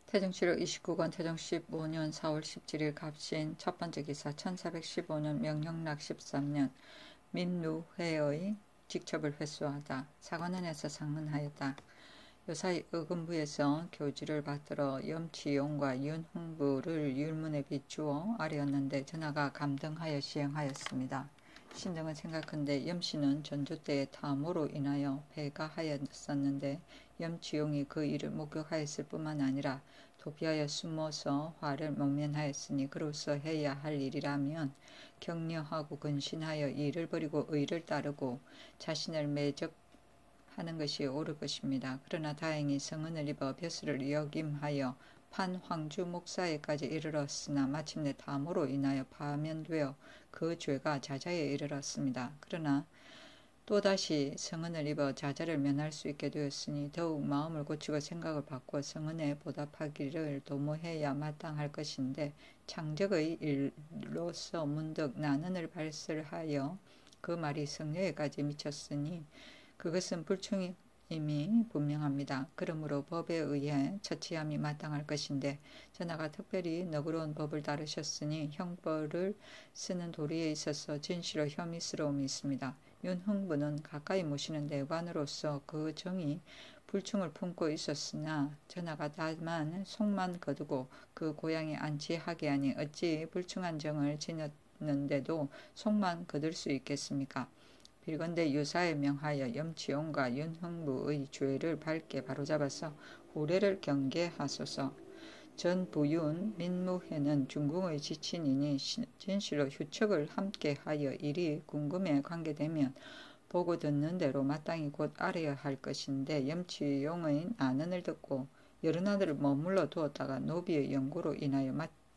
태정치로 29권 태정 15년 4월 17일 갑신 첫 번째 기사 1415년 명령락 13년 민누회의 직첩을 회수하다. 사관원에서 상문하였다. 요사이 의금부에서 교지를 받들어 염치용과 윤흥부를 율문에 비추어 아뢰었는데 전하가 감등하여 시행하였습니다. 신등은 생각한데 염씨는 전조 때의 탐으로 인하여 배가하였었는데 염치용이 그 일을 목격하였을 뿐만 아니라 도피하여 숨어서 화를 목면하였으니 그로서 해야 할 일이라면 격려하고 근신하여 일을 버리고 의를 따르고 자신을 매적하는 것이 옳을 것입니다. 그러나 다행히 성은을 입어 벼슬을 역임하여 판황주 목사에까지 이르렀으나 마침내 탐으로 인하여 파면되어 그 죄가 자자에 이르렀습니다. 그러나 또다시 성은을 입어 자자를 면할 수 있게 되었으니 더욱 마음을 고치고 생각을 바꾸어 성은에 보답하기를 도모해야 마땅할 것인데 창적의 일로서 문득 난언을 발설하여 그 말이 성녀에까지 미쳤으니 그것은 불충이 이미 분명합니다. 그러므로 법에 의해 처치함이 마땅할 것인데 전하가 특별히 너그러운 법을 따르셨으니 형벌을 쓰는 도리에 있어서 진실로 혐의스러움이 있습니다. 윤흥부는 가까이 모시는 내관으로서 그 정이 불충을 품고 있었으나 전하가 다만 속만 거두고 그 고향에 안치하게 하니 어찌 불충한 정을 지녔는데도 속만 거둘 수 있겠습니까? 빌건대 유사에 명하여 염치용과 윤흥부의 죄를 밝게 바로잡아서 후례를 경계하소서. 전 부윤 민무회는 중궁의 지친이니 진실로 휴척을 함께하여 일이 궁금에 관계되면 보고 듣는 대로 마땅히 곧 알아야 할 것인데 염치용의 난언을 듣고 여러 날을 머물러 두었다가 노비의 연고로 인하여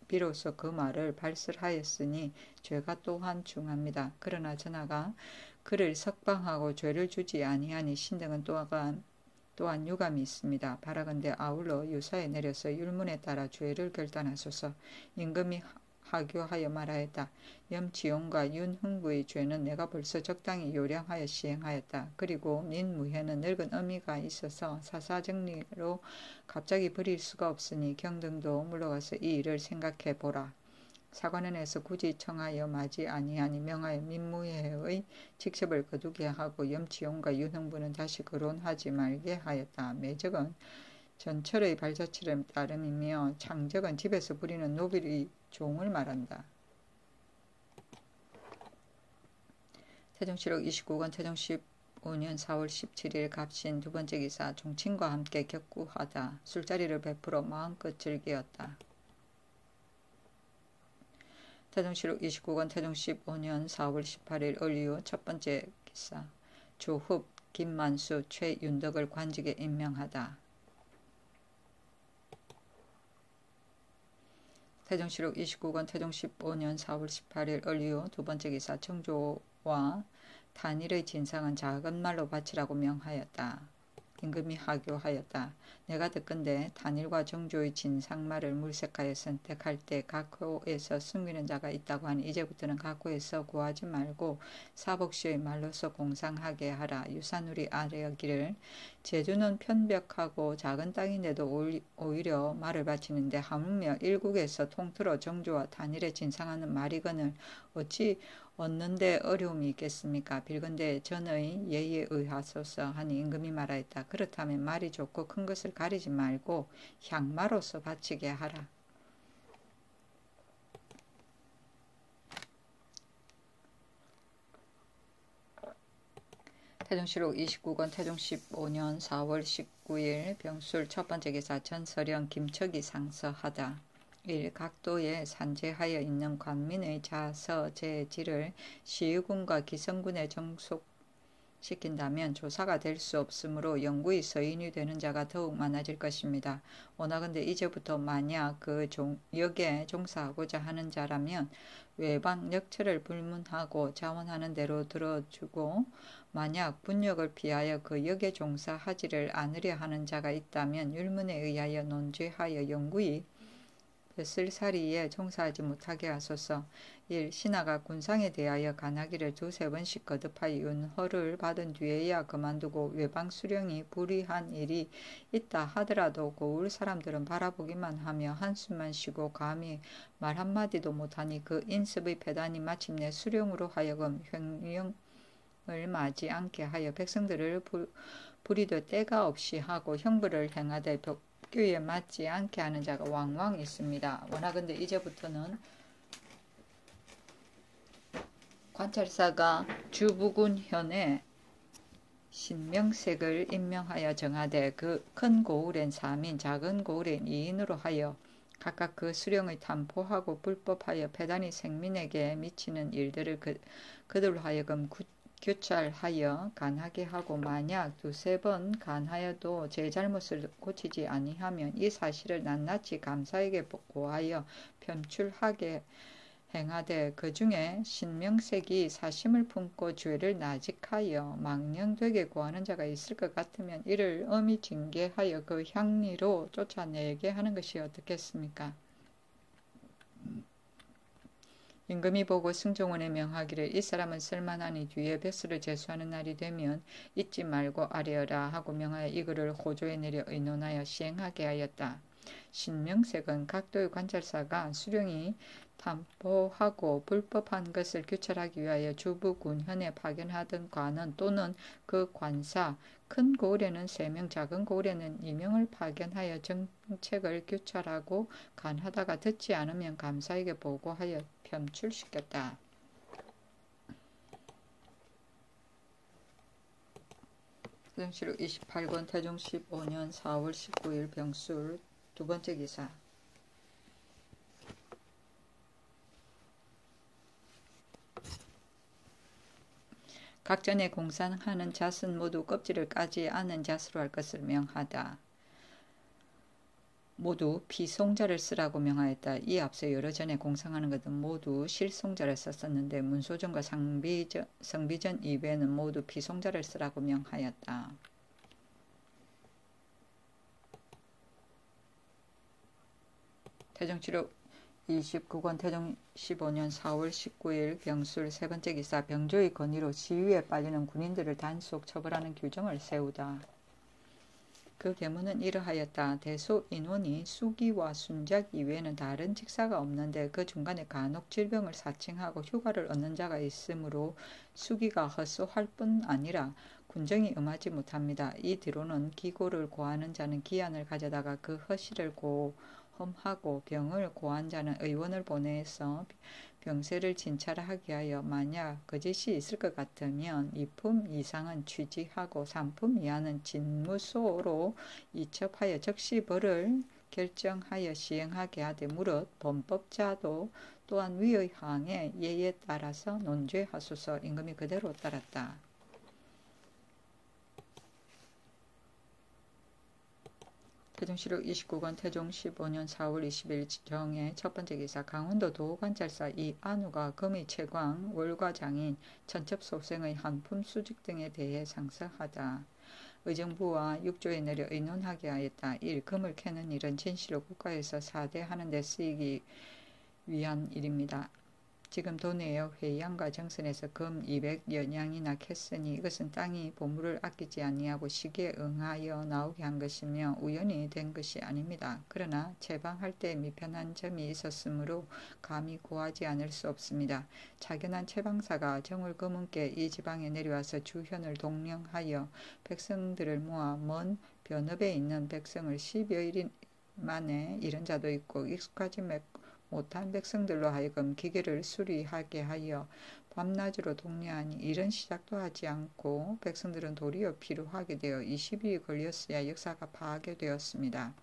비로소 그 말을 발설하였으니 죄가 또한 중합니다. 그러나 전하가 그를 석방하고 죄를 주지 아니하니 신등은 또한 유감이 있습니다. 바라건대 아울러 유사에 내려서 율문에 따라 죄를 결단하소서. 임금이 하교하여 말하였다. 염치용과 윤흥부의 죄는 내가 벌써 적당히 요량하여 시행하였다. 그리고 민무회는 늙은 어미가 있어서 사사정리로 갑자기 버릴 수가 없으니 경등도 물러가서 이 일을 생각해 보라. 사관원에서 굳이 청하여 마지 아니하니 명하여 민무회의 직첩을 거두게 하고 염치용과 윤흥부는 다시 거론하지 말게 하였다. 매적은 전철의 발자취를 따름이며 창적은 집에서 부리는 노비의 종을 말한다. 태정실록 29권 태정 15년 4월 17일 갑신 두 번째 기사 종친과 함께 격구하다. 술자리를 베풀어 마음껏 즐기었다. 태정실록 29권 태정 15년 4월 18일 을류 첫 번째 기사 조흡 김만수 최윤덕을 관직에 임명하다. 태정실록 29권 태정 15년 4월 18일 을류 두 번째 기사 정조와 단일의 진상은 작은 말로 바치라고 명하였다. 임금이 하교하였다. 내가 듣건대 단일과 정조의 진상말을 물색하여 선택할 때 각호에서 숨기는 자가 있다고 하니 이제부터는 각호에서 구하지 말고 사복시의 말로서 공상하게 하라. 유산울이 아뢰기를 제주는 편벽하고 작은 땅인데도 오히려 말을 바치는데 하물며 일국에서 통틀어 정조와 단일에 진상하는 말이거늘 어찌 얻는데 어려움이 있겠습니까? 빌건대 전의 예의에 의하소서 하니 임금이 말하였다. 그렇다면 말이 좋고 큰 것을 가리지 말고 향마로서 바치게 하라. 태정실록 29권 태종 15년 4월 19일 병술 첫 번째 기사 전서령 김척이 상서하다. 1. 각도에 산재하여 있는 관민의 자서제지를 시의군과 기성군에 정속시킨다면 조사가 될 수 없으므로 영구히 서인이 되는 자가 더욱 많아질 것입니다. 원하건대 이제부터 만약 그 역에 종사하고자 하는 자라면 외방 역처를 불문하고 자원하는 대로 들어주고 만약 분역을 피하여 그 역에 종사하지를 않으려 하는 자가 있다면 율문에 의하여 논죄하여 영구히 뱃슬살이에 종사하지 못하게 하소서. 1. 신하가 군상에 대하여 간하기를 두세 번씩 거듭하여 윤허를 받은 뒤에야 그만두고 외방 수령이 불의한 일이 있다 하더라도 고을 사람들은 바라보기만 하며 한숨만 쉬고 감히 말 한마디도 못하니 그 인습의 패단이 마침내 수령으로 하여금 횡령을 마지 않게 하여 백성들을 불의도 때가 없이 하고 형벌을 행하되 격규에 맞지 않게 하는 자가 왕왕 있습니다. 원하건대 이제부터는 관찰사가 주부군현에 신명색을 임명하여 정하되 그 큰 고을엔 3인 작은 고을엔 2인으로 하여 각각 그 수령의 탐포하고 불법하여 패단이 생민에게 미치는 일들을 그들로 하여금 규찰하여 간하게 하고 만약 두세 번 간하여도 제 잘못을 고치지 아니하면 이 사실을 낱낱이 감사에게 고하여 편출하게 행하되 그 중에 신명색이 사심을 품고 죄를 나직하여 망령되게 고하는 자가 있을 것 같으면 이를 엄히 징계하여 그 향리로 쫓아내게 하는 것이 어떻겠습니까? 임금이 보고 승종원에 명하기를 이 사람은 쓸만하니 뒤에 뱃슬을 제수하는 날이 되면 잊지 말고 아뢰어라 하고 명하여 이 글을 호조에 내려 의논하여 시행하게 하였다. 신명색은 각도의 관찰사가 수령이 탐포하고 불법한 것을 규찰하기 위하여 주부군현에 파견하던 관원 또는 그 관사, 큰 고을에는 3명, 작은 고을에는 2명을 파견하여 정책을 규찰하고 간하다가 듣지 않으면 감사에게 보고하여 편출시켰다. 태종실록 28권 태종 15년 4월 19일 병술 두 번째 기사. 각전에 공산하는 잣은 모두 껍질을 까지 않은 잣으로 할 것을 명하다. 모두 비송자를 쓰라고 명하였다. 이 앞서 여러 전에 공상하는 것은 모두 실송자를 썼었는데 문소전과 성비전 이외에는 모두 비송자를 쓰라고 명하였다. 태종실록 29권 태종 15년 4월 19일 병술 세 번째 기사. 병조의 건의로 시위에 빠지는 군인들을 단속 처벌하는 규정을 세우다. 그 계문은 이러하였다. 대소 인원이 수기와 순작 이외에는 다른 직사가 없는데 그 중간에 간혹 질병을 사칭하고 휴가를 얻는 자가 있으므로 수기가 헛소할 뿐 아니라 군정이 응하지 못합니다. 이 뒤로는 기고를 고하는 자는 기한을 가져다가 그 허실을 고험하고 병을 고한 자는 의원을 보내서 병세를 진찰하게 하여 만약 거짓이 있을 것 같으면 2품 이상은 취지하고 3품 이하는 진무소로 이첩하여 즉시 벌을 결정하여 시행하게 하되 무릇 범법자도 또한 위의 항의 예에 따라서 논죄하소서. 임금이 그대로 따랐다. 태종실록 29권 태종 15년 4월 20일 정의 첫 번째 기사. 강원도 도관찰사 이안우가 금의 채광, 월과장인, 천첩소생의 한품 수직 등에 대해 상서하다. 의정부와 육조에 내려 의논하게 하였다. 1. 금을 캐는 일은 진시로 국가에서 사대하는 데 쓰이기 위한 일입니다. 지금 도내에 회양과 정선에서 금 200여냥이나 캤으니 이것은 땅이 보물을 아끼지 아니하고 시기에 응하여 나오게 한 것이며 우연히 된 것이 아닙니다. 그러나 채방할 때 미편한 점이 있었으므로 감히 고하지 않을 수 없습니다. 차견한 채방사가 정월 금은께 이 지방에 내려와서 주현을 동령하여 백성들을 모아 먼 변읍에 있는 백성을 10여일 만에 잃은 자도 있고 익숙하지 못한 백성들로 하여금 기계를 수리하게 하여 밤낮으로 독려하니 이런 시작도 하지 않고 백성들은 도리어 피로하게 되어 20일이 걸렸어야 역사가 파괴되었습니다.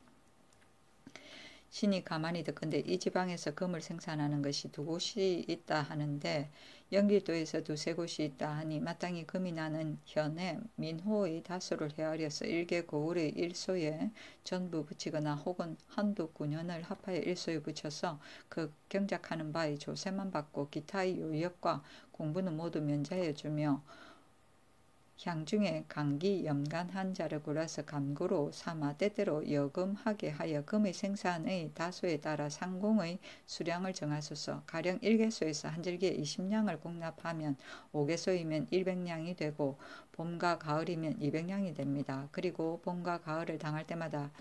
신이 가만히 듣건대 이 지방에서 금을 생산하는 것이 2곳이 있다 하는데 영길도에서 2-3곳이 있다 하니 마땅히 금이 나는 현에 민호의 다소를 헤아려서 일개 고을의 일소에 전부 붙이거나 혹은 한두 군현을 합하여 일소에 붙여서 그 경작하는 바의 조세만 받고 기타의 요역과 공부는 모두 면제하여 주며 향중에 감기 염간 환자를 골라서 감구로 삼아 때때로 여금하게 하여 금의 생산의 다소에 따라 상공의 수량을 정하소서. 가령 1개소에서 한 절기에 20냥을 공납하면 5개소이면 100냥이 되고 봄과 가을이면 200냥이 됩니다. 그리고 봄과 가을을 당할 때마다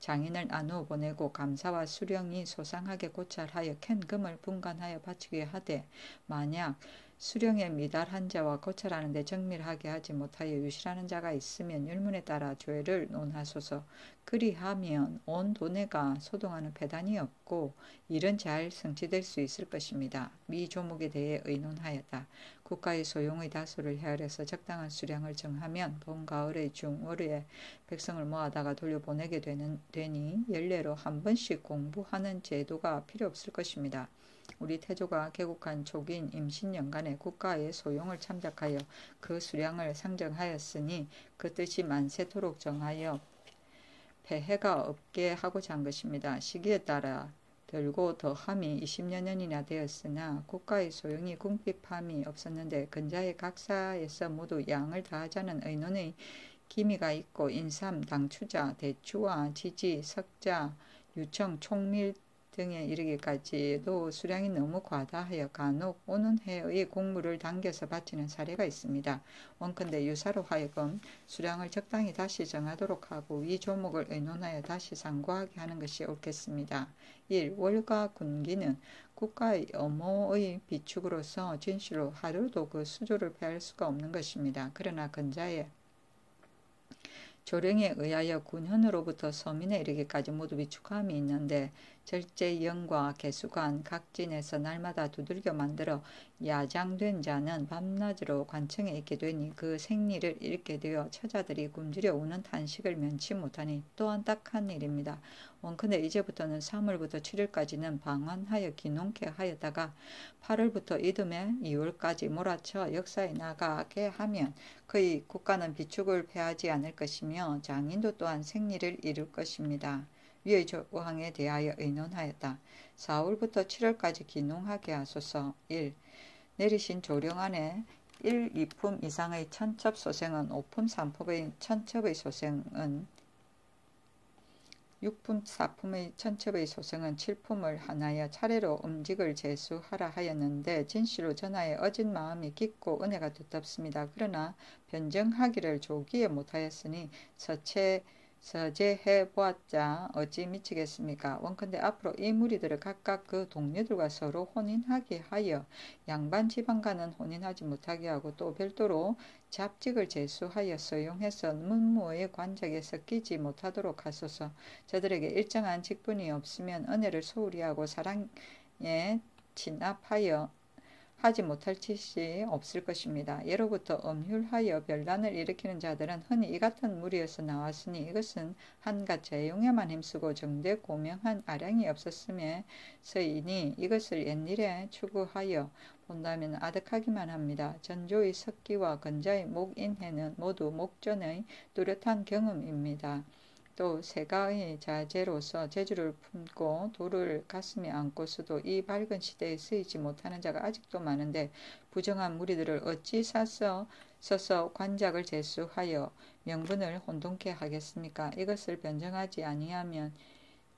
장인을 나누어 보내고 감사와 수령이 소상하게 고찰하여 캔 금을 분간하여 바치게 하되, 만약 수령에 미달한 자와 고찰하는데 정밀하게 하지 못하여 유실하는 자가 있으면 율문에 따라 죄를 논하소서. 그리하면 온 도내가 소동하는 배단이 없고 일은 잘 성취될 수 있을 것입니다. 미 조목에 대해 의논하였다. 국가의 소용의 다소를 헤아려서 적당한 수량을 정하면 봄, 가을의 중월에 백성을 모아다가 돌려보내게 되니 연례로 한 번씩 공부하는 제도가 필요 없을 것입니다. 우리 태조가 개국한 초기인 임신년간에 국가의 소용을 참작하여 그 수량을 상정하였으니 그 뜻이 만세토록 정하여 폐해가 없게 하고자 한 것입니다. 시기에 따라 들고 더함이 20여 년이나 되었으나 국가의 소용이 궁핍함이 없었는데 근자의 각사에서 모두 양을 다하자는 의논의 기미가 있고 인삼, 당추자, 대추와 지지, 석자, 유청, 총밀 등에 이르기까지도 수량이 너무 과다하여 간혹 오는 해의 곡물을 당겨서 바치는 사례가 있습니다. 원컨대 유사로 하여금 수량을 적당히 다시 정하도록 하고 위 조목을 의논하여 다시 상고하게 하는 것이 옳겠습니다. 1. 월과 군기는 국가의 엄호의 비축으로서 진실로 하루도 그 수조를 패할 수가 없는 것입니다. 그러나 근자의 조령에 의하여 군현으로부터 서민에 이르기까지 모두 비축함이 있는데 절제영과 개수관 각진에서 날마다 두들겨 만들어 야장된 자는 밤낮으로 관청에 있게 되니 그 생리를 잃게 되어 처자들이 굶주려 우는 탄식을 면치 못하니 또한 딱한 일입니다. 원컨대 이제부터는 3월부터 7일까지는 방한하여 기농케 하였다가 8월부터 이듬해 2월까지 몰아쳐 역사에 나가게 하면 그의 국가는 비축을 패하지 않을 것이며 장인도 또한 생리를 이룰 것입니다. 위의 조항에 대하여 의논하였다. 4월부터 7월까지 기농하게 하소서. 1. 내리신 조령 안에 1, 2품 이상의 천첩 소생은 5품 3품의 천첩의 소생은 6품 4품의 천첩의 소생은 7품을 하나여 차례로 음직을 제수하라 하였는데 진실로 전하의 어진 마음이 깊고 은혜가 두텁습니다. 그러나 변정하기를 조기에 못하였으니 서제해 보았자 어찌 미치겠습니까? 원컨대 앞으로 이 무리들을 각각 그 동료들과 서로 혼인하게 하여 양반 지방과는 혼인하지 못하게 하고 또 별도로 잡직을 제수하여 서용해서 문무의 관작에 섞이지 못하도록 하소서. 저들에게 일정한 직분이 없으면 은혜를 소홀히 하고 사랑에 진압하여 하지 못할 짓이 없을 것입니다. 예로부터 엄휼하여 변란을 일으키는 자들은 흔히 이 같은 무리에서 나왔으니 이것은 한갓 재용에만 힘쓰고 정되 고명한 아량이 없었음에서이니 이것을 옛일에 추구하여 본다면 아득하기만 합니다. 전조의 석기와 근자의 목인해는 모두 목전의 뚜렷한 경험입니다. 또 세가의 자제로서 재주를 품고 도를 가슴에 안고서도 이 밝은 시대에 쓰이지 못하는 자가 아직도 많은데 부정한 무리들을 어찌 서서 관작을 제수하여 명분을 혼돈케 하겠습니까? 이것을 변정하지 아니하면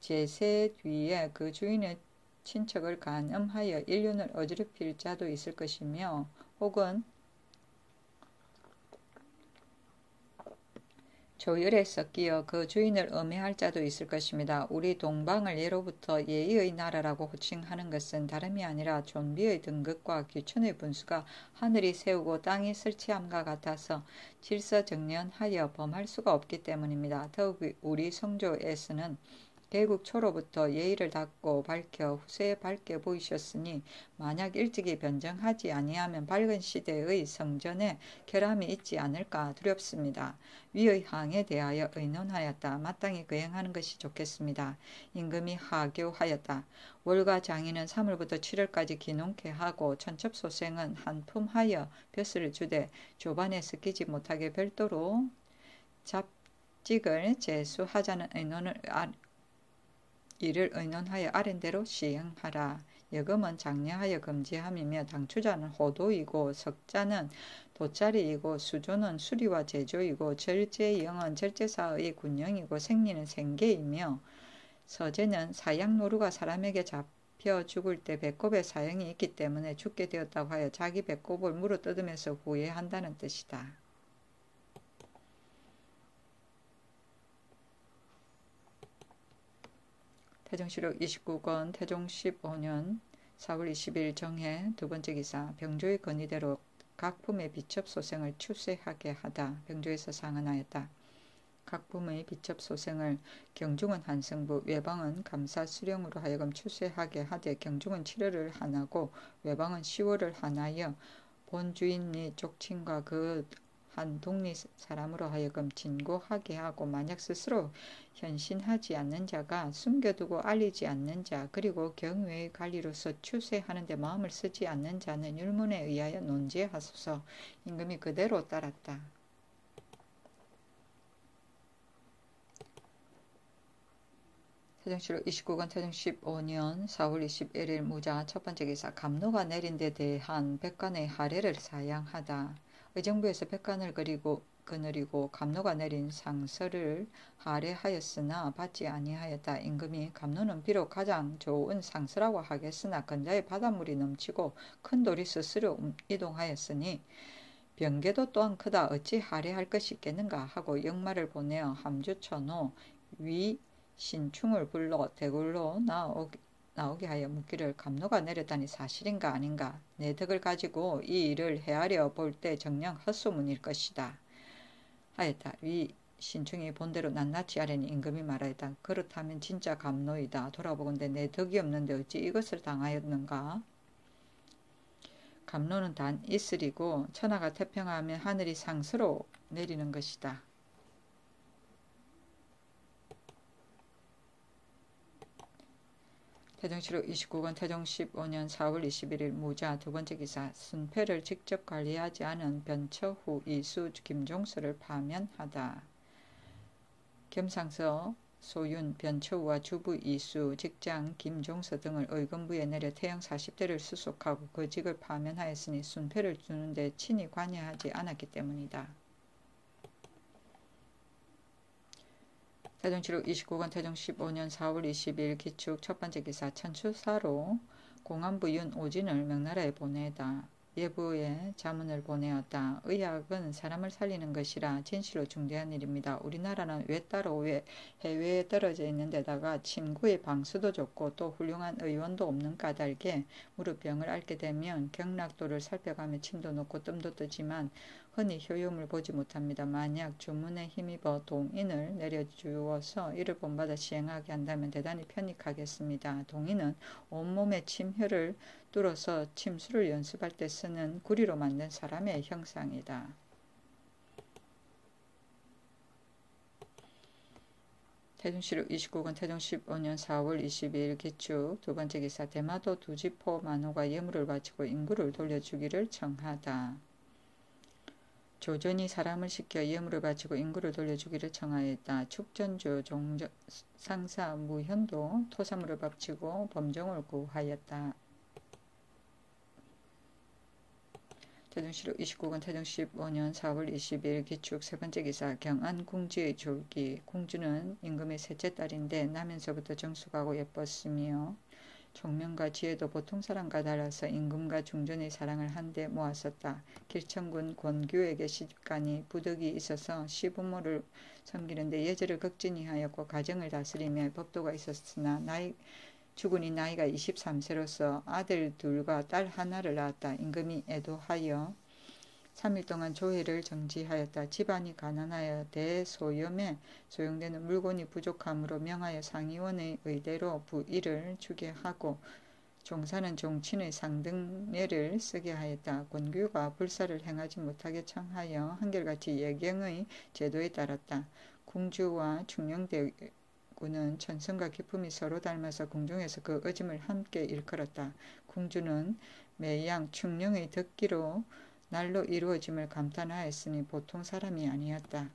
제세 뒤에 그 주인의 친척을 간음하여 인륜을 어지럽힐 자도 있을 것이며 혹은 조율에 섞여 그 주인을 음해할 자도 있을 것입니다. 우리 동방을 예로부터 예의의 나라라고 호칭하는 것은 다름이 아니라 존비의 등급과 귀천의 분수가 하늘이 세우고 땅이 설치함과 같아서 질서정연하여 범할 수가 없기 때문입니다. 더욱 우리 성조에서는 개국 초로부터 예의를 닫고 밝혀 후세에 밝게 보이셨으니 만약 일찍이 변정하지 아니하면 밝은 시대의 성전에 결함이 있지 않을까 두렵습니다. 위의 항에 대하여 의논하였다. 마땅히 거행하는 것이 좋겠습니다. 임금이 하교하였다. 월과 장인은 3월부터 7월까지 기농케 하고 천첩소생은 한 품하여 벼슬을 주되 조반에 섞이지 못하게 별도로 잡직을 제수하자는 이를 의논하여 아랜대로 시행하라. 여금은 장려하여 금지함이며 당추자는 호도이고 석자는 돗자리이고 수조는 수리와 제조이고 절제영은 절제사의 군령이고 생리는 생계이며 서제는 사양노루가 사람에게 잡혀 죽을 때 배꼽에 사형이 있기 때문에 죽게 되었다고 하여 자기 배꼽을 물어뜯으면서 후회한다는 뜻이다. 태종시록 29권 태종 15년 4월 20일 정해 두 번째 기사 병조의 건의대로 각품의 비첩소생을 추세하게 하다. 병조에서 상언하였다. 각품의 비첩소생을 경중은 한승부, 외방은 감사수령으로 하여금 추세하게 하되 경중은 7월을 하나고 외방은 10월을 하나여 본주인이 족친과 그 한 동리 사람으로 하여금 진고하게 하고 만약 스스로 현신하지 않는 자가 숨겨두고 알리지 않는 자 그리고 경외의 관리로서 추세하는데 마음을 쓰지 않는 자는 율문에 의하여 논지하소서. 임금이 그대로 따랐다. 태종시록 29권 태종 15년 4월 21일 무자 첫 번째 기사 감로가 내린 데 대한 백관의 하례를 사양하다. 의정부에서 백관을 거느리고 감로가 내린 상서를 하례하였으나 받지 아니하였다. 임금이 감로는 비록 가장 좋은 상서라고 하겠으나 근자의 바닷물이 넘치고 큰 돌이 스스로 이동하였으니 병계도 또한 크다. 어찌 하례할 것이 있겠는가 하고 역마를 보내어 함주천호 위 신충을 불러 대궐로 나오게 하여 묻기를 감로가 내렸다니 사실인가 아닌가. 내 덕을 가지고 이 일을 헤아려 볼 때 정녕 헛소문일 것이다 하였다. 위 신충이 본대로 낱낱이 하려니 임금이 말하였다. 그렇다면 진짜 감로이다. 돌아보건대 내 덕이 없는데 어찌 이것을 당하였는가. 감로는 단 이슬이고 천하가 태평하면 하늘이 상서로 내리는 것이다. 태종시록 29권 태종 15년 4월 21일 무자 두 번째 기사 순패를 직접 관리하지 않은 변처후 이수 김종서를 파면하다. 겸상서 소윤 변처후와 주부 이수 직장 김종서 등을 의금부에 내려 태형 40대를 수속하고 그 직을 파면하였으니 순패를 주는데 친히 관여하지 않았기 때문이다. 태종시록 29권 태종 15년 4월 20일 기축 첫 번째 기사 천추사로 공안부 윤 오진을 명나라에 보내다. 예부에 자문을 보내었다. 의학은 사람을 살리는 것이라 진실로 중대한 일입니다. 우리나라는 외따로 해외에 떨어져 있는 데다가 침구의 방수도 좋고 또 훌륭한 의원도 없는 까닭에 무릎 병을 앓게 되면 경락도를 살펴가며 침도 놓고 뜸도 뜨지만 흔히 효용을 보지 못합니다. 만약 주문에 힘입어 동인을 내려주어서 이를 본받아 시행하게 한다면 대단히 편익하겠습니다. 동인은 온몸에 침혈을 뚫어서 침수를 연습할 때 쓰는 구리로 만든 사람의 형상이다. 태종시록 29권 태종 15년 4월 22일 기축 두 번째 기사 대마도 두지포 만호가 예물을 바치고 인구를 돌려주기를 청하다. 조전이 사람을 시켜 예물을 바치고 인구를 돌려주기를 청하였다. 축전주 상사 무현도 토사물을 바치고 범종을 구하였다. 태종시록 29권 태종 15년 4월 20일 기축 세 번째 기사 경안궁지의 졸기 궁주는 임금의 셋째 딸인데 나면서부터 정숙하고 예뻤으며 총명과 지혜도 보통 사람과 달라서 임금과 중전의 사랑을 한데 모았었다. 길천군 권규에게 시집가니 부덕이 있어서 시부모를 섬기는데 예절을 극진히 하였고 가정을 다스리며 법도가 있었으나 죽으니 나이가 23세로서 아들 둘과 딸 하나를 낳았다. 임금이 애도하여 3일 동안 조회를 정지하였다. 집안이 가난하여 대소염에 소용되는 물건이 부족하므로 명하여 상의원의 의대로 부일을 주게 하고 종사는 종친의 상등례를 쓰게 하였다. 권규가 불사를 행하지 못하게 청하여 한결같이 예경의 제도에 따랐다. 궁주와 충녕대군은 천성과 기품이 서로 닮아서 궁중에서 그 의짐을 함께 일컬었다. 궁주는 매양 충녕의 덕기로 날로 이루어짐을 감탄하였으니 보통 사람이 아니었다.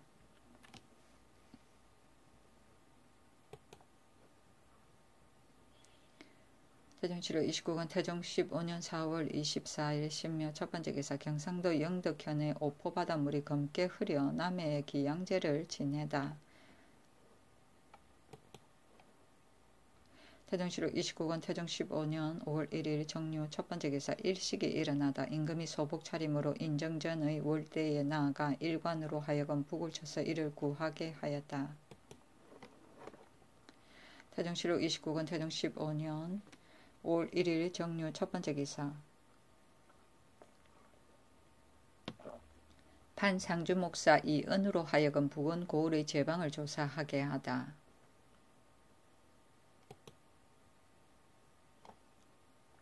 태종시로 29권 태종 15년 4월 24일 신묘 첫번째 기사 경상도 영덕현의 오포바닷물이 검게 흐려 남해의 기양제를 지내다. 태종시로 29권 태종 15년 5월 1일 정류 첫번째 기사 일식이 일어나다 임금이 소복 차림으로 인정전의 월대에 나아가 일관으로 하여금 북을 쳐서 이를 구하게 하였다. 태종시로 29권 태종 15년 5월 1일 정류 첫번째 기사 판상주 목사 이은으로 하여금 북은 고을의 제방을 조사하게 하다.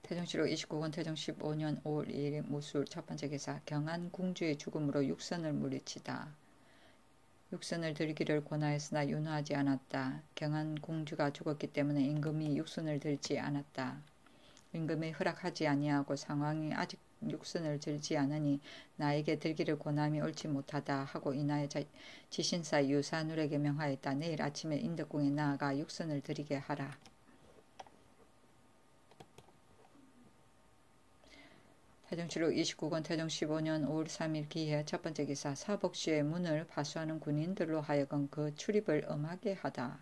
태종시로 29권 태종 15년 5월 2일 무술 첫번째 기사 경한 궁주의 죽음으로 육선을 물리치다. 육선을 들기를 권하였으나 윤호하지 않았다. 경한 공주가 죽었기 때문에 임금이 육선을 들지 않았다. 임금이 허락하지 아니하고 상황이 아직 육선을 들지 않으니 나에게 들기를 권함이 옳지 못하다 하고 인하여 지신사 유사눌에게 명하였다. 내일 아침에 인덕궁에 나아가 육선을 들이게 하라. 태종시로 29권 태종 15년 5월 3일 기해 첫번째 기사 사복시의 문을 파수하는 군인들로 하여금 그 출입을 엄하게 하다.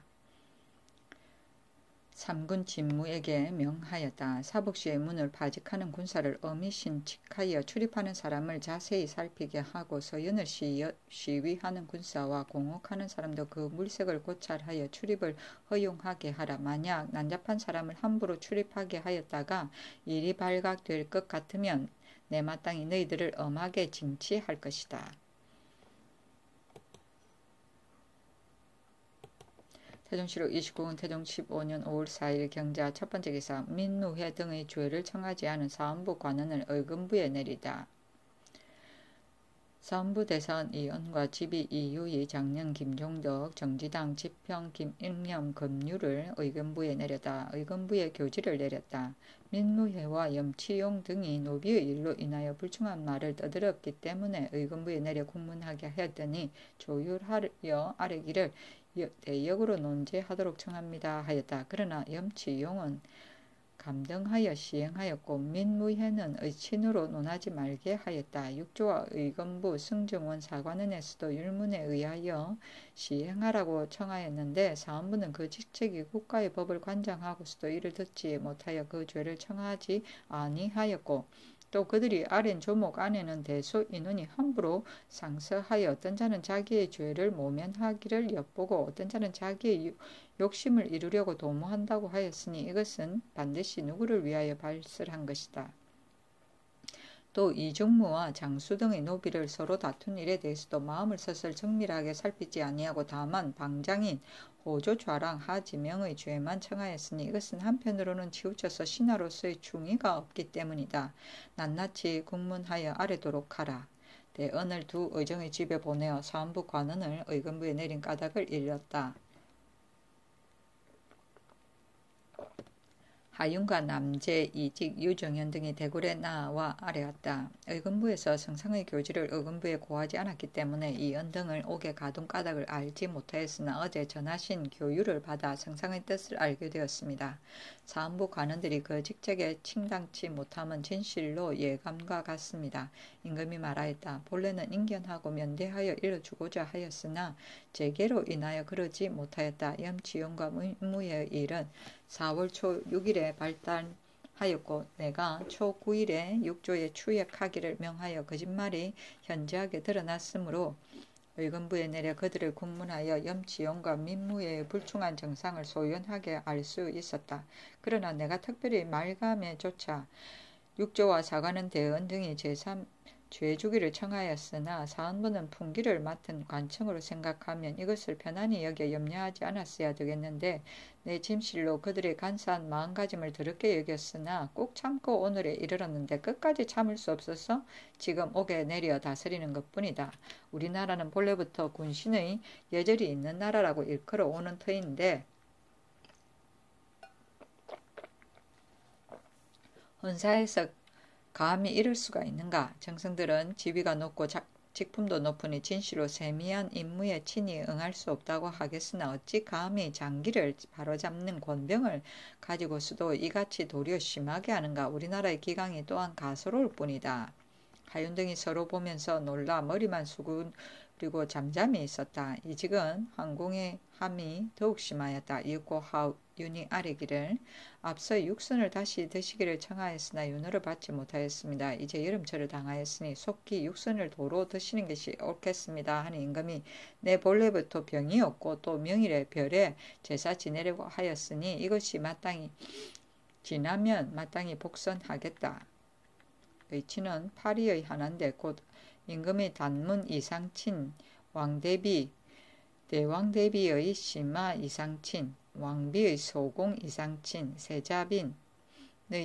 삼군 진무에게 명하였다. 사복시의 문을 파직하는 군사를 엄히 신칙하여 출입하는 사람을 자세히 살피게 하고 서연을 시위하는 군사와 공혹하는 사람도 그 물색을 고찰하여 출입을 허용하게 하라. 만약 난잡한 사람을 함부로 출입하게 하였다가 일이 발각될 것 같으면 내 마땅히 너희들을 엄하게 징치할 것이다. 태종시로 29권 태종 15년 5월 4일 경자 첫번째 기사 민무회 등의 죄를 청하지 않은 사헌부 관원을 의금부에 내리다. 사헌부 대사원 이은과 지비 이유희 장령 김종덕 정지당 지평 김일념 금류를 의금부에 내렸다. 의금부에 교지를 내렸다. 민무회와 염치용 등이 노비의 일로 인하여 불충한 말을 떠들었기 때문에 의금부에 내려 공문하게 하였더니 조율하여 아래기를 대역으로 논제하도록 청합니다 하였다. 그러나 염치용은 감등하여 시행하였고 민무회는 의친으로 논하지 말게 하였다. 육조와 의금부 승정원 사관원에서도 율문에 의하여 시행하라고 청하였는데 사헌부는 그 직책이 국가의 법을 관장하고서도 이를 듣지 못하여 그 죄를 청하지 아니하였고 또 그들이 아랜 조목 안에는 대소 인원이 함부로 상서하여 어떤 자는 자기의 죄를 모면하기를 엿보고 어떤 자는 자기의 욕심을 이루려고 도모한다고 하였으니 이것은 반드시 누구를 위하여 발설한 것이다. 또 이중무와 장수 등의 노비를 서로 다툰 일에 대해서도 마음을 서슬 정밀하게 살피지 아니하고 다만 방장인 호조좌랑 하지명의 죄만 청하였으니 이것은 한편으로는 치우쳐서 신하로서의 충의가 없기 때문이다. 낱낱이 국문하여 아뢰도록 하라. 대언을 두 의정의 집에 보내어 사헌부 관원을 의금부에 내린 까닭을 일렀다. 하윤과 남재, 이직, 유정현 등이 대궐에 나와 아뢰었다. 의금부에서 성상의 교지를 의금부에 고하지 않았기 때문에 이은 등을 옥에 가둔 까닭을 알지 못하였으나 어제 전하신 교유를 받아 성상의 뜻을 알게 되었습니다. 사헌부 관원들이 그 직책에 충당치 못함은 진실로 예감과 같습니다. 임금이 말하였다. 본래는 인견하고 면대하여 일러주고자 하였으나 재계로 인하여 그러지 못하였다. 염치용과 무의 일은 4월 초 6일에 발단하였고 내가 초 9일에 육조에 추역하기를 명하여 거짓말이 현저하게 드러났으므로 의금부에 내려 그들을 국문하여 염치용과 민무의 불충한 정상을 소연하게 알 수 있었다. 그러나 내가 특별히 말감에 조차 육조와 사관원 대언 등이 제3 죄주기를 청하였으나 사헌부는 풍기를 맡은 관청으로 생각하면 이것을 편안히 여겨 염려하지 않았어야 되겠는데 내 짐실로 그들의 간사한 마음가짐을 더럽게 여겼으나 꼭 참고 오늘에 이르렀는데 끝까지 참을 수 없어서 지금 옥에 내려 다스리는 것뿐이다. 우리나라는 본래부터 군신의 예절이 있는 나라라고 일컬어 오는 터인데 헌사에서 감히 이럴 수가 있는가? 정승들은 지위가 높고 직품도 높으니 진시로 세미한 임무에 친히 응할 수 없다고 하겠으나 어찌 감히 장기를 바로잡는 권병을 가지고서도 이같이 도리어 심하게 하는가. 우리나라의 기강이 또한 가소로울 뿐이다. 하윤등이 서로 보면서 놀라 머리만 수그리고 잠잠히 있었다. 이직은 항공의 함이 더욱 심하였다. 이윽고 하윤이 아뢰기를 앞서 육선을 다시 드시기를 청하였으나 윤허를 받지 못하였습니다. 이제 여름철을 당하였으니 속히 육선을 도로 드시는 것이 옳겠습니다. 하니 임금이 내 본래부터 병이 없고 또 명일에 별에 제사 지내려고 하였으니 이것이 마땅히 지나면 마땅히 복선하겠다. 의치는 파리의 하나인데 곧 임금의 단문 이상친, 대왕대비의 심하 이상친, 왕비의 소공 이상친, 세자빈의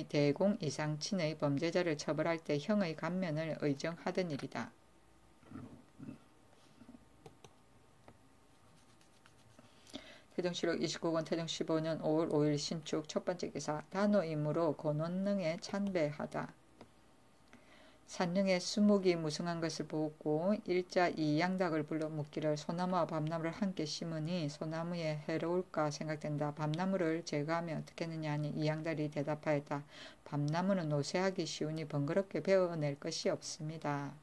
대공 이상친의 범죄자를 처벌할 때 형의 감면을 의정하던 일이다. 태종실록 29권 태종 15년 5월 5일 신축 첫 번째 기사 단호임으로 권원능에 찬배하다. 산릉에 수목이 무성한 것을 보고 일자 이양닭을 불러 묻기를 소나무와 밤나무를 함께 심으니 소나무에 해로울까 생각된다. 밤나무를 제거하면 어떻겠느냐 하니 이양닭이 대답하였다. 밤나무는 노쇠하기 쉬우니 번거롭게 베어낼 것이 없습니다.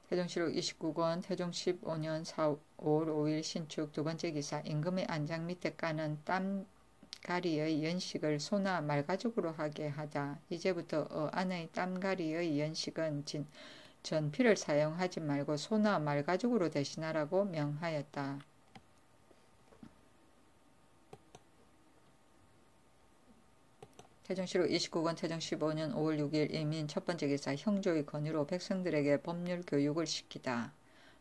태종실록 29권 태종 15년 5월 5일 신축 두 번째 기사 임금의 안장 밑에 까는 땀가리의 연식을 소나 말가죽으로 하게 하다. 이제부터 안의 땀가리의 연식은 전피를 사용하지 말고 소나 말가죽으로 대신하라고 명하였다. 태종실록 29권 태종 15년 5월 6일 이민 첫 번째 기사 형조의 권유로 백성들에게 법률 교육을 시키다.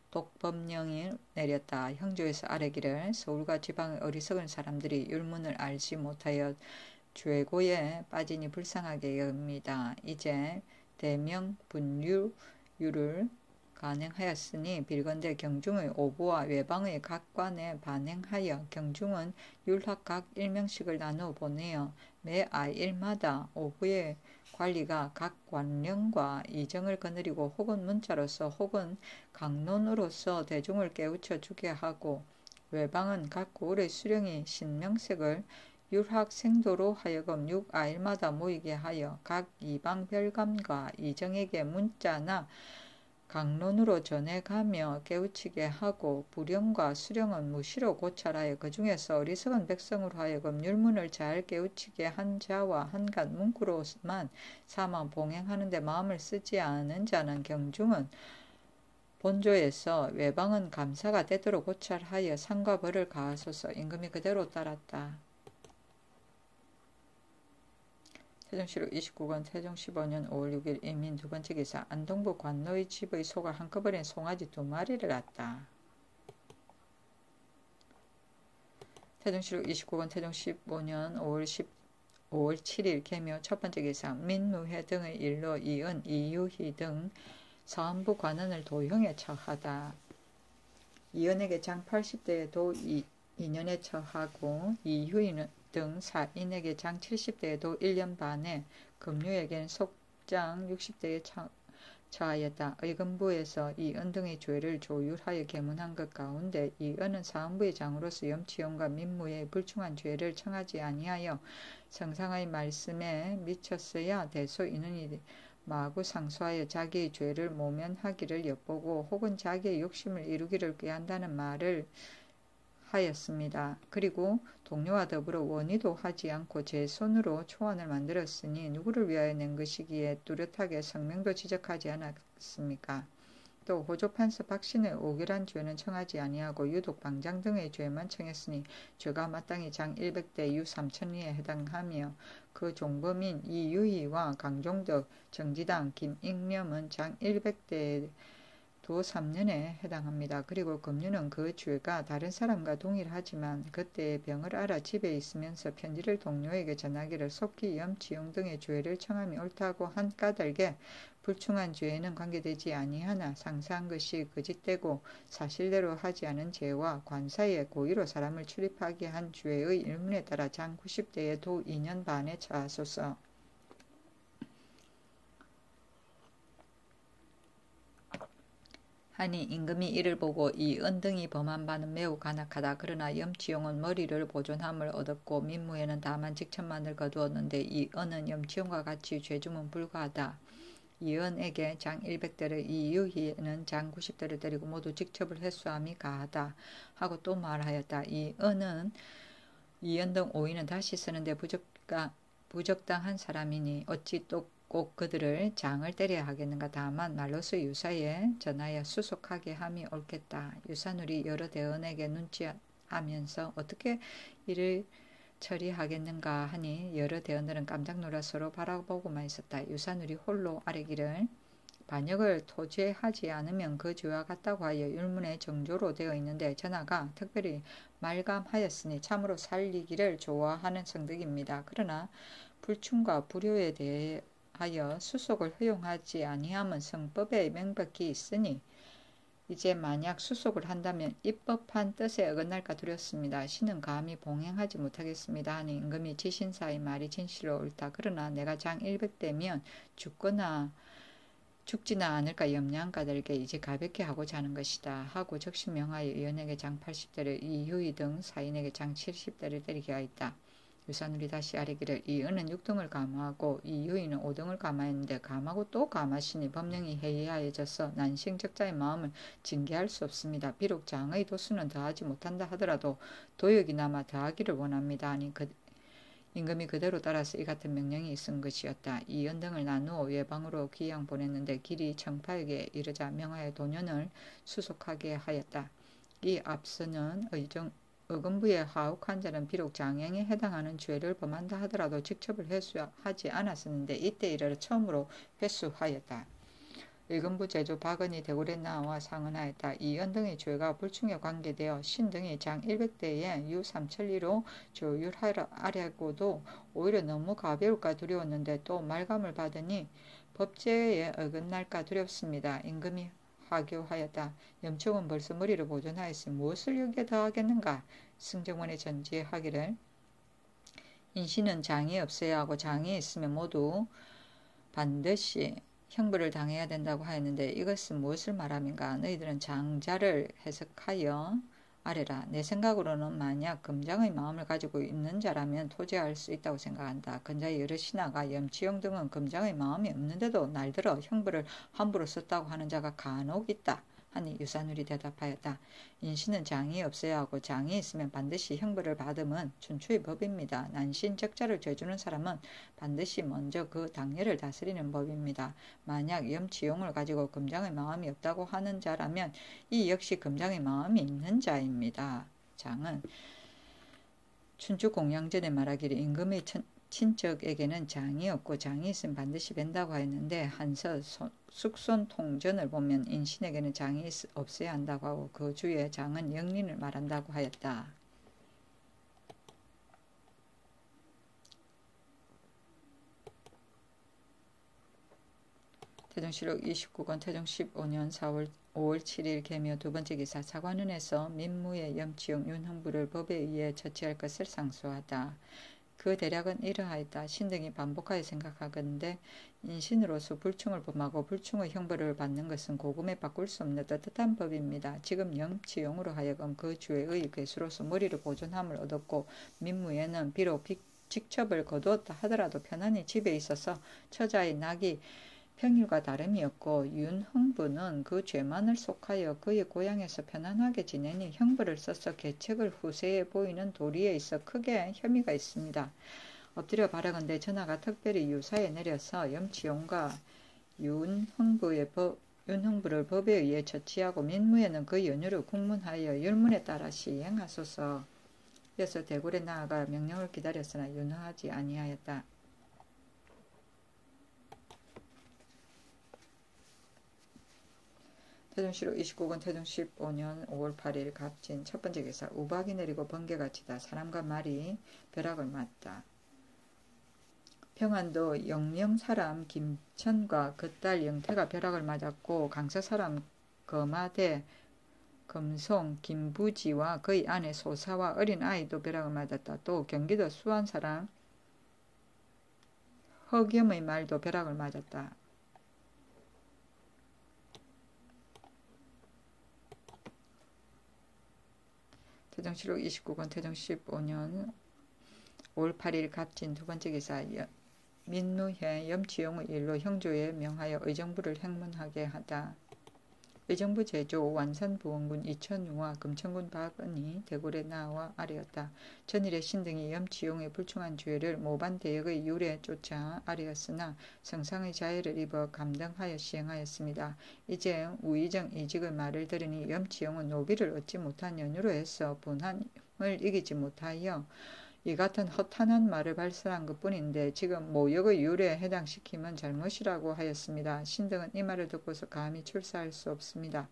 독법령을 내렸다. 형조에서 아뢰기를 서울과 지방의 어리석은 사람들이 율문을 알지 못하여 죄고에 빠지니 불쌍하게 여깁니다. 이제 대명분류율을 간행하였으니 빌건대 경중의 오부와 외방의 각 관에 반행하여 경중은 율학 각 일명씩을 나누어 보내어 매 아일마다 오부의 관리가 각 관령과 이정을 거느리고 혹은 문자로서 혹은 강론으로서 대중을 깨우쳐 주게 하고 외방은 각 고을의 수령이 신명색을 율학생도로 하여금 6아일마다 모이게 하여 각 이방 별감과 이정에게 문자나 강론으로 전해가며 깨우치게 하고 부령과 수령은 무시로 고찰하여 그 중에서 어리석은 백성으로 하여금 율문을 잘 깨우치게 한 자와 한갓 문구로만 삼아 봉행하는 데 마음을 쓰지 않은 자는 경중은 본조에서 외방은 감사가 되도록 고찰하여 상과 벌을 가하소서. 임금이 그대로 따랐다. 태종실록 29권 태종 15년 5월 6일 이민 두 번째 기사 안동부 관노의 집의 소가 한꺼번에 송아지 2마리를 낳았다. 태종실록 29권 태종 15년 5월 7일 계묘 첫 번째 기사 민무회 등의 일로 이은 이유희 등 사헌부 관원을 도형에 처하다. 이은에게 장 80대에 도 2년에 처하고 이유희는 등 사인에게 장 70대에도 1년 반에 금류에겐 속장 60대에 처하였다. 의금부에서 이은 등의 죄를 조율하여 계문한 것 가운데 이은은 사헌부의 장으로서 염치용과 민무에 불충한 죄를 청하지 아니하여 성상의 말씀에 미쳤어야 대소 이는이 마구 상소하여 자기의 죄를 모면하기를 엿보고 혹은 자기의 욕심을 이루기를 꾀한다는 말을 하였습니다. 그리고 동료와 더불어 원의도 하지 않고 제 손으로 초안을 만들었으니 누구를 위하여 낸 것이기에 뚜렷하게 성명도 지적하지 않았습니까? 또 호조판서 박신의 오결한 죄는 청하지 아니하고 유독 방장 등의 죄만 청했으니 죄가 마땅히 장 100대 유 3천리에 해당하며 그 종범인 이유희와 강종덕, 정지당, 김익념은 장 100대 도 3년에 해당합니다. 그리고 금류는 그 죄가 다른 사람과 동일하지만 그때의 병을 알아 집에 있으면서 편지를 동료에게 전하기를 속히 염치용 등의 죄를 청함이 옳다고 한 까닭에 불충한 죄에는 관계되지 아니하나 상사한 것이 거짓되고 사실대로 하지 않은 죄와 관사에 고의로 사람을 출입하게 한 죄의 일문에 따라 장 90대에 도 2년 반에 처하소서. 하니 임금이 이를 보고 이 은등이 범한 바는 매우 간악하다. 그러나 염치용은 머리를 보존함을 얻었고 민무에는 다만 직천만을 거두었는데 이 은은 염치용과 같이 죄중은 불과하다. 이 은에게 장 100대를 이 유희에는 장 90대를 때리고 모두 직첩을 횟수함이 가하다 하고 또 말하였다. 이 은은 이연 등 5인은 다시 쓰는데 부적당한 사람이니 어찌 또 꼭 그들을 장을 때려야 하겠는가. 다만 말로서 유사에 전하여 수속하게 함이 옳겠다. 유사누리 여러 대원에게 눈치하면서 어떻게 이를 처리하겠는가 하니 여러 대원들은 깜짝 놀라 서로 바라보고만 있었다. 유사누리 홀로 아뢰기를 반역을 토제하지 않으면 그 죄와 같다고 하여 율문의 정조로 되어 있는데 전하가 특별히 말감하였으니 참으로 살리기를 좋아하는 성득입니다. 그러나 불충과 불효에 대하여 수속을 허용하지 아니함은 성법에 명백히 있으니 이제 만약 수속을 한다면 입법한 뜻에 어긋날까 두렵습니다. 신은 감히 봉행하지 못하겠습니다 하니 임금이 지신사의 말이 진실로 옳다. 그러나 내가 장 100대면 죽지나 않을까 염려한가들에게 이제 가볍게 하고자 하는 것이다 하고 적시 명하여 의원에게 장 80대를 이유희 등 사인에게 장 70대를 때리게 하였다. 유사누리 다시 아뢰기를 이 은은 6등을 감하고 이유희는 5등을 감하였는데 감하고 또 감하시니 법령이 해이하여져서 난싱적자의 마음을 징계할 수 없습니다. 비록 장의 도수는 더하지 못한다 하더라도 도역이나마 더하기를 원합니다 하니 임금이 그대로 따라서 이 같은 명령이 있은 것이었다. 이 연등을 나누어 외방으로 귀양 보냈는데 길이 청파에게 이르자 명하여 도년을 수속하게 하였다. 이 앞서는 의금부의 하옥한 자는 비록 장행에 해당하는 죄를 범한다 하더라도 직첩을 회수하지 않았었는데 이때 이르러 처음으로 회수하였다. 의금부 제조 박은이 대궐에 나와 상언하였다. 이 연등의 죄가 불충에 관계되어 신등이 장 100대에 유삼천리로 조율하려고도 오히려 너무 가벼울까 두려웠는데 또 말감을 받으니 법제에 어긋날까 두렵습니다. 임금이 하교하였다. 염총은 벌써 머리를 보존하였으니 무엇을 여기에 더하겠는가. 승정원에 전지하기를 인신은 장이 없어야 하고 장이 있으면 모두 반드시 형벌을 당해야 된다고 하였는데 이것은 무엇을 말함인가. 너희들은 장자를 해석하여 아래라. 내 생각으로는 만약 금장의 마음을 가지고 있는 자라면 토제할 수 있다고 생각한다. 근자의 여러 신하가 염치용 등은 금장의 마음이 없는데도 날들어 형벌을 함부로 썼다고 하는 자가 간혹 있다 하니 유사누리 대답하였다. 인신은 장이 없어야 하고 장이 있으면 반드시 형벌을 받음은 춘추의 법입니다. 난신적자를 죄주는 사람은 반드시 먼저 그 당례를 다스리는 법입니다. 만약 염치용을 가지고 금장의 마음이 없다고 하는 자라면 이 역시 금장의 마음이 있는 자입니다. 장은 춘추 공양전에 말하기를 임금의 친척에게는 장이 없고 장이 있으면 반드시 벤다고 하였는데 한서 숙손통전을 보면 인신에게는 장이 없어야 한다고 하고 그 주에 장은 영린을 말한다고 하였다. 태종실록 29권 태종 15년 5월 7일 개묘 두 번째 기사 사관원에서 민무의 염치용 윤흥부를 법에 의해 처치할 것을 상소하다. 그 대략은 이러하였다. 신등이 반복하여 생각하건대 인신으로서 불충을 범하고 불충의 형벌을 받는 것은 고금에 바꿀 수 없는 떳떳한 법입니다. 지금 염치용으로 하여금 그 주의 괴수로서 머리를 보존함을 얻었고 민무에는 비록 직첩을 거두었다 하더라도 편안히 집에 있어서 처자의 낙이 평일과 다름이 없고 윤흥부는 그 죄만을 속하여 그의 고향에서 편안하게 지내니 형벌을 써서 계책을 후세에 보이는 도리에 있어 크게 혐의가 있습니다. 엎드려 바라건대 전하가 특별히 유사에 내려서 염치용과 윤흥부를 법에 의해 처치하고 민무에는 그 연유를 국문하여 율문에 따라 시행하소서. 이어서 대궐에 나아가 명령을 기다렸으나 윤허하지 아니하였다. 태종실록 29권 태종 15년 5월 8일 갑진 첫 번째 기사 우박이 내리고 번개가 치다 사람과 말이 벼락을 맞다. 평안도 영명 사람 김천과 그 딸 영태가 벼락을 맞았고 강서 사람 거마대 금송 김부지와 그의 아내 소사와 어린 아이도 벼락을 맞았다. 또 경기도 수안 사람 허겸의 말도 벼락을 맞았다. 태정실록 29권 태정 15년 5월 8일 갑진 두 번째 기사 민누해 염치용의 일로 형조에 명하여 의정부를 행문하게 하다. 의정부 제조 완산부원군 이천유와 금천군 박은이 대궐에 나와 아뢰었다. 전일에 신등이 염치용의 불충한 죄를 모반 대역의 율에 쫓아 아뢰었으나 성상의 자해를 입어 감등하여 시행하였습니다. 이제 우의정 이직의 말을 들으니 염치용은 노비를 얻지 못한 연유로 해서 분한을 이기지 못하여 이 같은 허탄한 말을 발설한 것뿐인데 지금 모욕의 율에 해당시키면 잘못이라고 하였습니다. 신등은 이 말을 듣고서 감히 출사할 수 없습니다.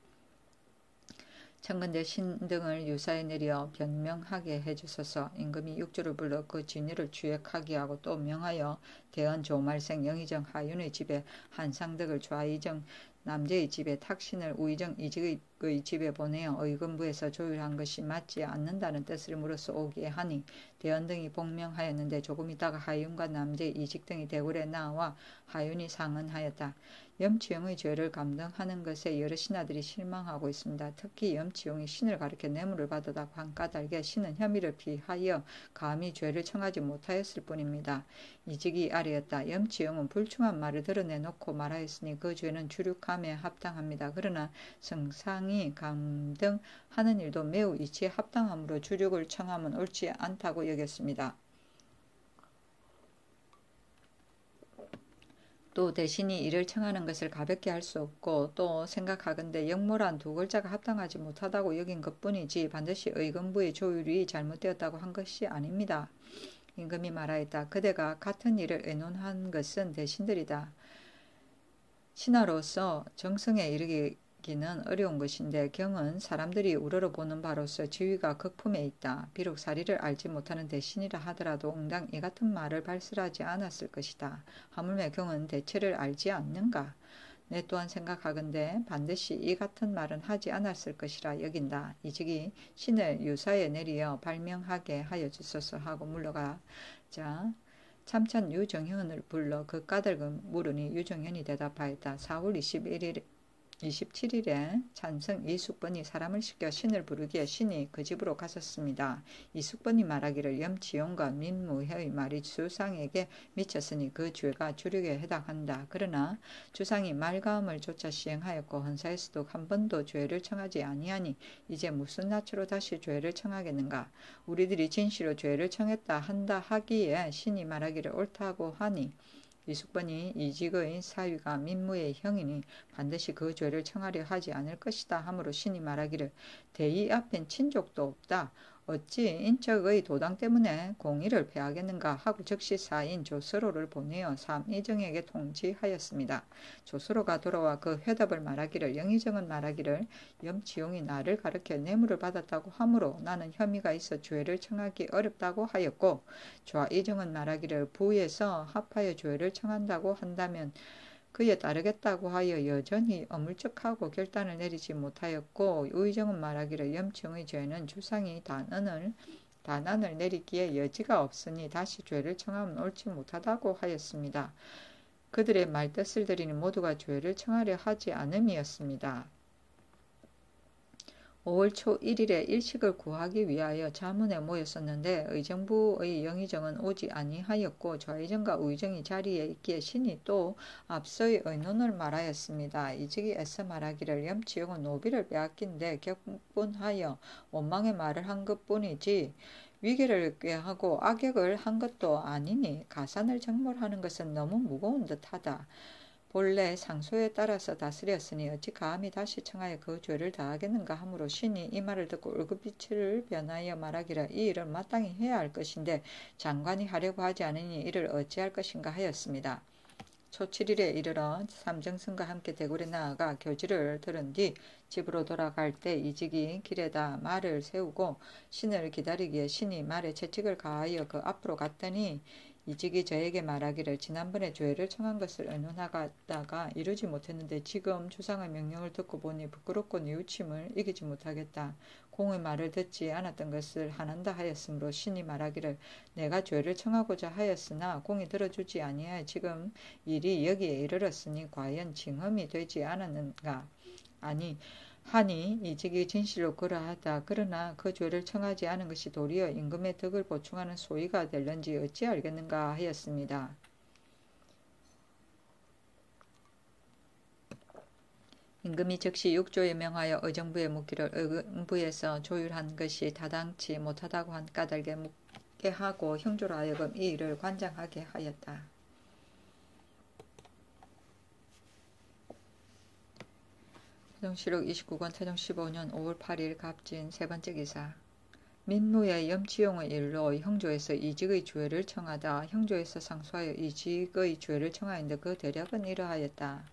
청건대 신등을 유사에 내려 변명하게 해주소서. 임금이 육조를 불러 그 진위를 주역하게 하고 또 명하여 대언 조말생 영의정 하윤의 집에 한상덕을 좌의정 남제의 집에 탁신을 우의정 이직의 집에 보내어 의금부에서 조율한 것이 맞지 않는다는 뜻을 물어서 오게 하니 대언 등이 복명하였는데 조금 있다가 하윤과 남제 이직 등이 대궐에 나와 하윤이 상언하였다. 염치용의 죄를 감당하는 것에 여러 신하들이 실망하고 있습니다. 특히 염치용이 신을 가리켜 뇌물을 받았다고 한 까닭에 신은 혐의를 피하여 감히 죄를 청하지 못하였을 뿐입니다. 이직이 아뢰었다. 염치용은 불충한 말을 드러내놓고 말하였으니 그 죄는 주륙함에 합당합니다. 그러나 성상이 감등하는 일도 매우 이치에 합당하므로 주륙을 청하면 옳지 않다고 여겼습니다. 또 대신이 이를 청하는 것을 가볍게 할 수 없고 또 생각하건대 역모란 두 글자가 합당하지 못하다고 여긴 것뿐이지 반드시 의금부의 조율이 잘못되었다고 한 것이 아닙니다. 임금이 말하였다. 그대가 같은 일을 의논한 것은 대신들이다. 신하로서 정성에 이르기는 어려운 것인데 경은 사람들이 우러러보는 바로서 지위가 극품에 있다. 비록 사리를 알지 못하는 대신이라 하더라도 응당 이 같은 말을 발설하지 않았을 것이다. 하물며 경은 대체를 알지 않는가? 내 또한 생각하건대 반드시 이 같은 말은 하지 않았을 것이라 여긴다. 이직이 신을 유사에 내리어 발명하게 하여 주소서 하고 물러가자 참찬 유정현을 불러 그 까닭을 물으니 유정현이 대답하였다. 4월 27일에 찬성 이숙번이 사람을 시켜 신을 부르기에 신이 그 집으로 갔었습니다. 이숙번이 말하기를 염치용과 민무해의 말이 주상에게 미쳤으니 그 죄가 주륙에 해당한다. 그러나 주상이 말가음을 조차 시행하였고 헌사에서도 한 번도 죄를 청하지 아니하니 이제 무슨 낯으로 다시 죄를 청하겠는가. 우리들이 진시로 죄를 청했다 한다 하기에 신이 말하기를 옳다고 하니 이숙번이 이직의 사위가 민무의 형이니 반드시 그 죄를 청하려 하지 않을 것이다 하므로 신이 말하기를 대의 앞엔 친족도 없다. 어찌 인척의 도당 때문에 공의를 패하겠는가 하고 즉시 사인 조서로를 보내어 삼의정에게 통지하였습니다. 조서로가 돌아와 그 회답을 말하기를 영의정은 말하기를 염치용이 나를 가르쳐 뇌물을 받았다고 하므로 나는 혐의가 있어 죄를 청하기 어렵다고 하였고 좌의정은 말하기를 부에서 합하여 죄를 청한다고 한다면 그에 따르겠다고 하여 여전히 어물쩍하고 결단을 내리지 못하였고 우의정은 말하기를 염치용의 죄는 주상이 단언을 내리기에 여지가 없으니 다시 죄를 청하면 옳지 못하다고 하였습니다. 그들의 말뜻을 들으니 모두가 죄를 청하려 하지 않음이었습니다. 5월 초 1일에 일식을 구하기 위하여 자문에 모였었는데 의정부의 영의정은 오지 아니하였고 좌의정과 우의정이 자리에 있기에 신이 또 앞서의 의논을 말하였습니다. 이직이 애써 말하기를 염치용은 노비를 빼앗긴데 격분하여 원망의 말을 한 것뿐이지 위계를 꾀하고 악역을 한 것도 아니니 가산을 정몰하는 것은 너무 무거운 듯하다. 본래 상소에 따라서 다스렸으니 어찌 감히 다시 청하여 그 죄를 다하겠는가 하므로 신이 이 말을 듣고 울긋빛을 변하여 말하기를 이 일을 마땅히 해야 할 것인데 장관이 하려고 하지 않으니 이를 어찌할 것인가 하였습니다. 초 7일에 이르러 삼정승과 함께 대궐에 나아가 교지를 들은 뒤 집으로 돌아갈 때 이직이 길에다 말을 세우고 신을 기다리기에 신이 말에 채찍을 가하여 그 앞으로 갔더니 이직이 저에게 말하기를 지난번에 죄를 청한 것을 의논하다가 이루지 못했는데 지금 주상의 명령을 듣고 보니 부끄럽고 뉘우침을 이기지 못하겠다. 공의 말을 듣지 않았던 것을 하난다 하였으므로 신이 말하기를 내가 죄를 청하고자 하였으나 공이 들어주지 아니하여 지금 일이 여기에 이르렀으니 과연 징험이 되지 않았는가. 아니 하니 이직이 진실로 그러하다. 그러나 그 죄를 청하지 않은 것이 도리어 임금의 덕을 보충하는 소위가 될는지 어찌 알겠는가 하였습니다. 임금이 즉시 육조에 명하여 의정부에 묻기를 의정부에서 조율한 것이 타당치 못하다고 한 까닭에 묻게 하고 형조로 하여금 이 일을 관장하게 하였다. 태종실록 29권 태종 15년 5월 8일 갑진 세 번째 기사. 민무의 염치용의 일로 형조에서 이직의 죄를 청하다. 형조에서 상소하여 이직의 죄를 청하였는데 그 대략은 이러하였다.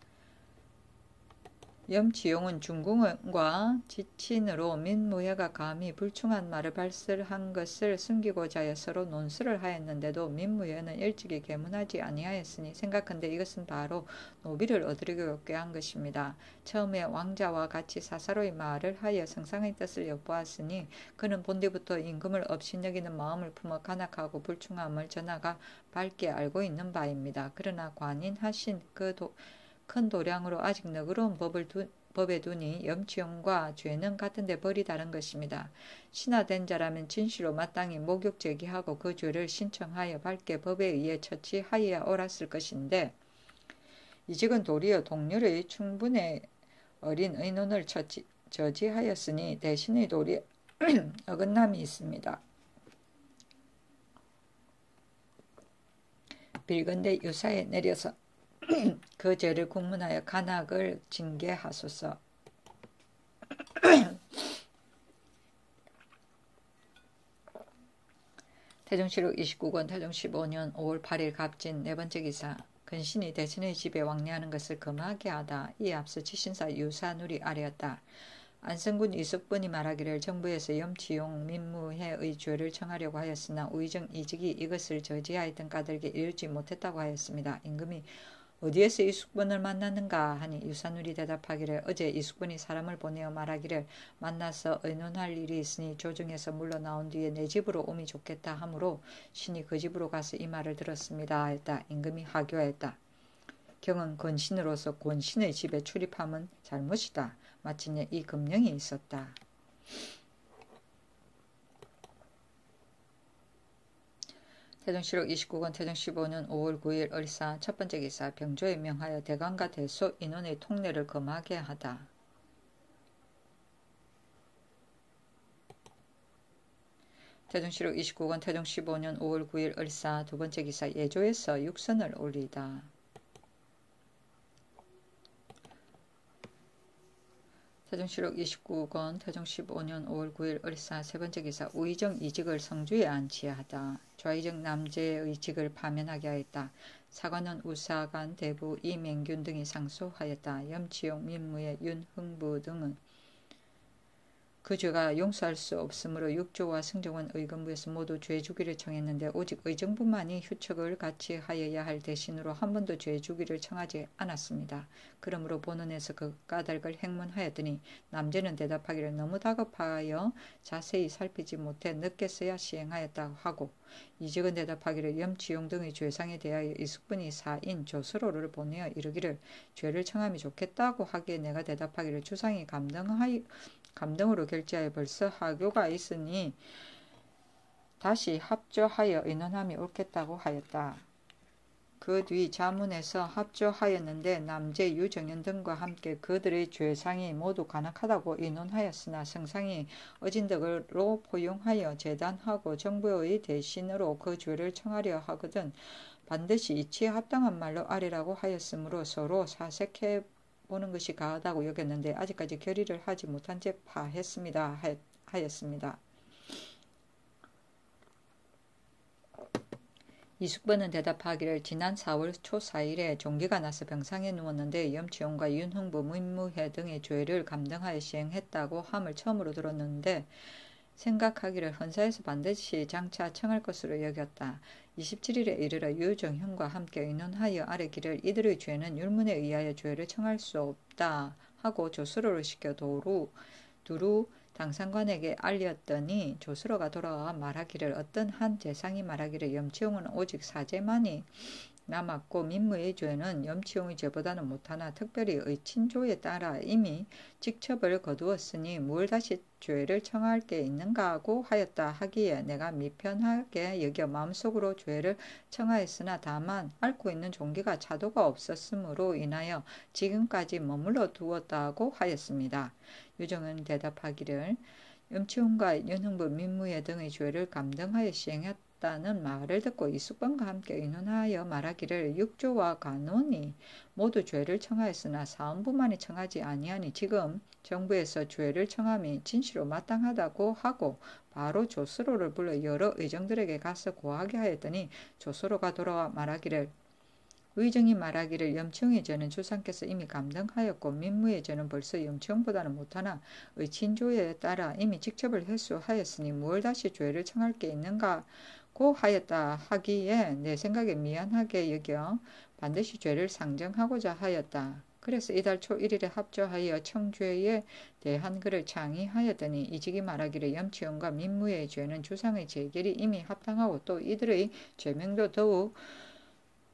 염치용은 중궁과 지친으로 민무회가 감히 불충한 말을 발설한 것을 숨기고자 하여 서로 논술을 하였는데도 민무회는 일찍이 계문하지 아니하였으니 생각한데 이것은 바로 노비를 얻으려고 한 것입니다. 처음에 왕자와 같이 사사로이 말을 하여 성상의 뜻을 엿보았으니 그는 본디부터 임금을 업신여기는 마음을 품어 간악하고 불충함을 전하가 밝게 알고 있는 바입니다. 그러나 관인하신 큰 도량으로 아직 너그러운 법에 두니 염치용과 죄는 같은데 벌이 다른 것입니다. 신하된 자라면 진실로 마땅히 목욕 제기하고 그 죄를 신청하여 밝게 법에 의해 처치하여야 옳았을 것인데 이직은 도리어 동률의 충분히 어린 의논을 저지하였으니 대신의 도리어 어긋남이 있습니다. 빌건대 유사에 내려서 그 죄를 국문하여 간악을 징계하소서. 태종실록 29권 태종 15년 5월 8일 갑진 네 번째 기사. 근신이 대신의 집에 왕래하는 것을 금하게 하다. 이에 앞서 치신사 유사누리 아래였다. 안성군 이숙분이 말하기를 정부에서 염치용 민무회의 죄를 청하려고 하였으나 우의정 이직이 이것을 저지하였던 까닭에 이르지 못했다고 하였습니다. 임금이 어디에서 이숙분을 만났는가 하니 유사누리 대답하기를 어제 이숙분이 사람을 보내어 말하기를 만나서 의논할 일이 있으니 조정에서 물러나온 뒤에 내 집으로 오면 좋겠다 하므로 신이 그 집으로 가서 이 말을 들었습니다 했다. 임금이 하교하였다. 경은 건신으로서 권신의 집에 출입함은 잘못이다. 마침내 이 금령이 있었다. 태종실록 29권 태종 15년 5월 9일 을사 첫 번째 기사. 병조에 명하여 대관과 대소 인원의 통례를 금하게 하다. 태종실록 29권 태종 15년 5월 9일 을사 두 번째 기사. 예조에서 육선을 올리다. 태종실록 29권 태종 15년 5월 9일 을사 세 번째 기사. 우의정 이직을 성주에 안치하다. 좌의정 남제의 직을 파면하게 하였다. 사관원 우사관 대부 이맹균 등이 상소하였다. 염치용 민무의 윤흥부 등은 그 죄가 용서할 수 없으므로 육조와 승정원 의금부에서 모두 죄 주기를 청했는데 오직 의정부만이 휴척을 같이 하여야 할 대신으로 한 번도 죄 주기를 청하지 않았습니다. 그러므로 본원에서 그 까닭을 행문하였더니 남제는 대답하기를 너무 다급하여 자세히 살피지 못해 늦게서야 시행하였다고 하고 이직은 대답하기를 염치용 등의 죄상에 대하여 이숙분이 사인 조서로를 보내어 이르기를 죄를 청함이 좋겠다고 하기에 내가 대답하기를 주상이 감동으로 결제하여 벌써 하교가 있으니 다시 합조하여 의논함이 옳겠다고 하였다. 그 뒤 자문에서 합조하였는데 남제 유정연 등과 함께 그들의 죄상이 모두 간악하다고 의논하였으나 성상이 어진덕으로 포용하여 재단하고 정부의 대신으로 그 죄를 청하려 하거든 반드시 이치에 합당한 말로 아뢰라고 하였으므로 서로 사색해 보는 것이 가하다고 여겼는데 아직까지 결의를 하지 못한 채 파했습니다 하였습니다. 이숙번은 대답하기를 지난 4월 초 4일에 종기가 나서 병상에 누웠는데 염치용과 윤흥부 민무회 등의 죄를 감등하여 시행했다고 함을 처음으로 들었는데 생각하기를 헌사에서 반드시 장차 청할 것으로 여겼다. 27일에 이르러 유정현과 함께 의논하여 아뢰기를 이들의 죄는 율문에 의하여 죄를 청할 수 없다 하고 조수로를 시켜 두루 당상관에게 알렸더니 조수로가 돌아와 말하기를 어떤 한 재상이 말하기를 염치용은 오직 사제만이 남았고 민무의 죄는 염치용의 죄보다는 못하나 특별히 의친조에 따라 이미 직첩을 거두었으니 뭘 다시 죄를 청할 게 있는가 하고 하였다 하기에 내가 미편하게 여겨 마음속으로 죄를 청하였으나 다만 앓고 있는 종기가 차도가 없었으므로 인하여 지금까지 머물러 두었다고 하였습니다. 유정은 대답하기를 염치훈과 윤흥부 민무예 등의 죄를 감등하여 시행했다는 말을 듣고 이숙번과 함께 의논하여 말하기를 육조와 간원이 모두 죄를 청하였으나 사헌부만이 청하지 아니하니 지금 정부에서 죄를 청함이 진시로 마땅하다고 하고 바로 조스로를 불러 여러 의정들에게 가서 고하게 하였더니 조스로가 돌아와 말하기를 의정이 말하기를 염치웅의 죄는 주상께서 이미 감등하였고 민무의 죄는 벌써 염치웅보다는 못하나 의친조에 따라 이미 직접을 회수하였으니 무엇 다시 죄를 청할 게 있는가고 하였다 하기에 내 생각에 미안하게 여겨 반드시 죄를 상정하고자 하였다. 그래서 이달 초 1일에 합조하여 청죄에 대한 글을 창의하였더니 이직이 말하기를 염치웅과 민무의 죄는 주상의 재결이 이미 합당하고 또 이들의 죄명도 더욱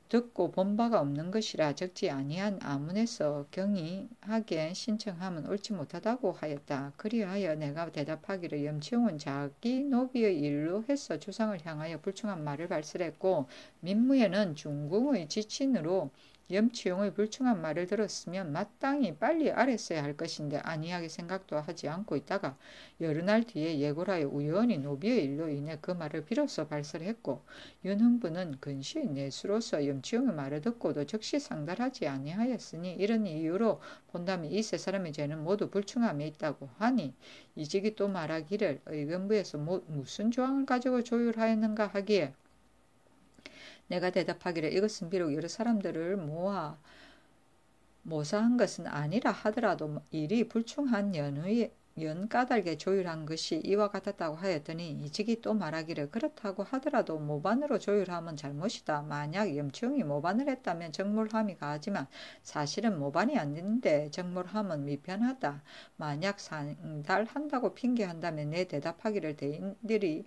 듣고 본 바가 없는 것이라 적지 아니한 아문에서 경의하게 신청함은 옳지 못하다고 하였다. 그리하여 내가 대답하기를 염치웅은 자기 노비의 일로 해서 주상을 향하여 불충한 말을 발설했고 민무에는 중궁의 지친으로 염치용의 불충한 말을 들었으면 마땅히 빨리 알았어야 할 것인데 아니하게 생각도 하지 않고 있다가 여러 날 뒤에 예고하여 우연히 노비의 일로 인해 그 말을 비로소 발설했고 윤흥부는 근시의 내수로서 염치용의 말을 듣고도 즉시 상달하지 아니하였으니 이런 이유로 본다면 이 세 사람의 죄는 모두 불충함에 있다고 하니 이직이 또 말하기를 의견부에서 무슨 조항을 가지고 조율하였는가 하기에 내가 대답하기를 이것은 비록 여러 사람들을 모아 모사한 것은 아니라 하더라도 일이 불충한 연까닭에 조율한 것이 이와 같았다고 하였더니 이직이 또 말하기를 그렇다고 하더라도 모반으로 조율하면 잘못이다. 만약 염치웅이 모반을 했다면 정몰함이 가하지만 사실은 모반이 아닌데 정몰함은 미편하다. 만약 상달한다고 핑계한다면 내 대답하기를 대인들이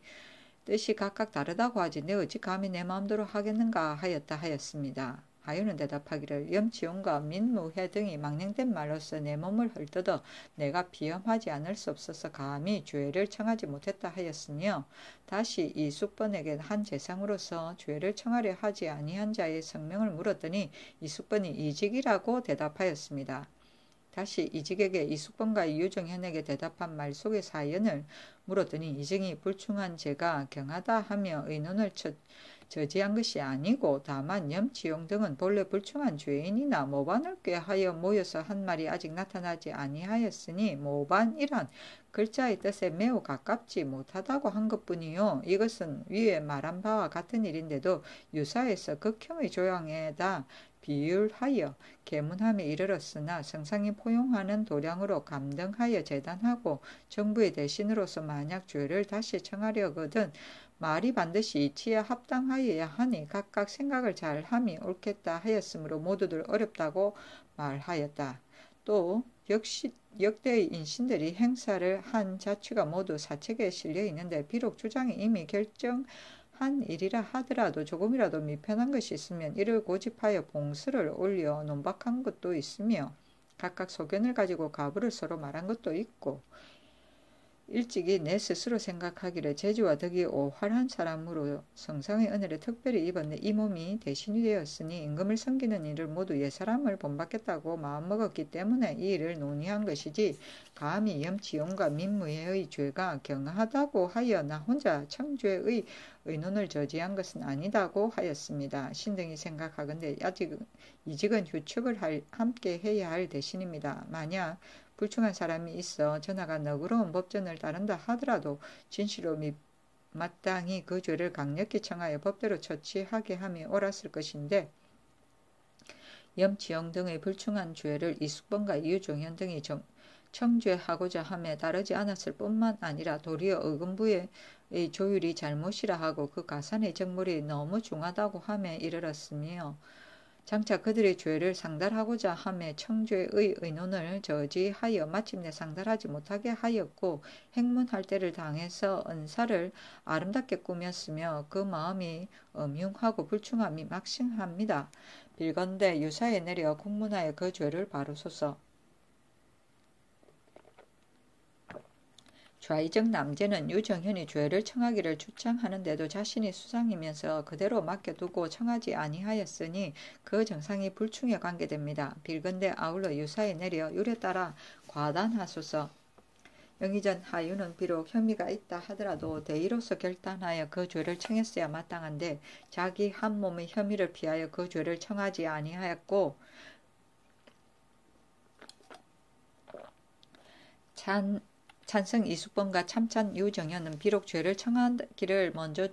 뜻이 각각 다르다고 하지 내 어찌 감히 내 마음대로 하겠는가 하였다 하였습니다. 하유는 대답하기를 염치용과 민무회 등이 망령된 말로서 내 몸을 헐뜯어 내가 비염하지 않을 수 없어서 감히 죄를 청하지 못했다 하였으며 다시 이숙번에게 한 재상으로서 죄를 청하려 하지 아니한 자의 성명을 물었더니 이숙번이 이직이라고 대답하였습니다. 다시 이직에게 이숙번과 이유정현에게 대답한 말 속의 사연을 물었더니 이정이 불충한 죄가 경하다 하며 의논을 저지한 것이 아니고 다만 염치용 등은 본래 불충한 죄인이나 모반을 꾀하여 모여서 한 말이 아직 나타나지 아니하였으니 모반이란 글자의 뜻에 매우 가깝지 못하다고 한 것뿐이요. 이것은 위에 말한 바와 같은 일인데도 유사해서 극형의 조항에다 비율하여 계문함에 이르렀으나 성상이 포용하는 도량으로 감등하여 재단하고 정부의 대신으로서 만약 죄를 다시 청하려거든 말이 반드시 이치에 합당하여야 하니 각각 생각을 잘함이 옳겠다 하였으므로 모두들 어렵다고 말하였다. 또 역시 역대의 인신들이 행사를 한 자취가 모두 사책에 실려 있는데 비록 주장이 이미 결정한 일이라 하더라도 조금이라도 미편한 것이 있으면 이를 고집하여 봉수를 올려 논박한 것도 있으며 각각 소견을 가지고 가부를 서로 말한 것도 있고 일찍이 내 스스로 생각하기를 재주와 덕이 오활한 사람으로 성상의 은혜를 특별히 입은 이 몸이 대신이 되었으니 임금을 섬기는 일을 모두 옛사람을 본받겠다고 마음먹었기 때문에 이 일을 논의한 것이지 감히 염치용과 민무회의 죄가 경하다고 하여 나 혼자 청죄의 의논을 저지한 것은 아니다고 하였습니다. 신등이 생각하건대 아직 이직은 휴축을 함께 해야 할 대신입니다. 만약 불충한 사람이 있어 전하가 너그러운 법전을 따른다 하더라도 진실로 마땅히 그 죄를 강력히 청하여 법대로 처치하게 함이 옳았을 것인데 염치영 등의 불충한 죄를 이숙번과 이유종현 등이 청죄하고자 함에 따르지 않았을 뿐만 아니라 도리어 의금부의 조율이 잘못이라 하고 그 가산의 정물이 너무 중하다고 함에 이르렀으며 장차 그들의 죄를 상달하고자 함에 청죄의 의논을 저지하여 마침내 상달하지 못하게 하였고 행문할 때를 당해서 은사를 아름답게 꾸몄으며 그 마음이 음흉하고 불충함이 막심합니다. 빌건대 유사에 내려 공문하여 그 죄를 바로소서. 좌의적 남제는 유정현이 죄를 청하기를 주창하는데도 자신이 수상이면서 그대로 맡겨두고 청하지 아니하였으니 그 정상이 불충에 관계됩니다. 빌건대 아울러 유사에 내려 율에 따라 과단하소서. 영의전 하유는 비록 혐의가 있다 하더라도 대의로서 결단하여 그 죄를 청했어야 마땅한데 자기 한 몸의 혐의를 피하여 그 죄를 청하지 아니하였고 찬성 이수범과 참찬 유정현은 비록 죄를 청하기를 먼저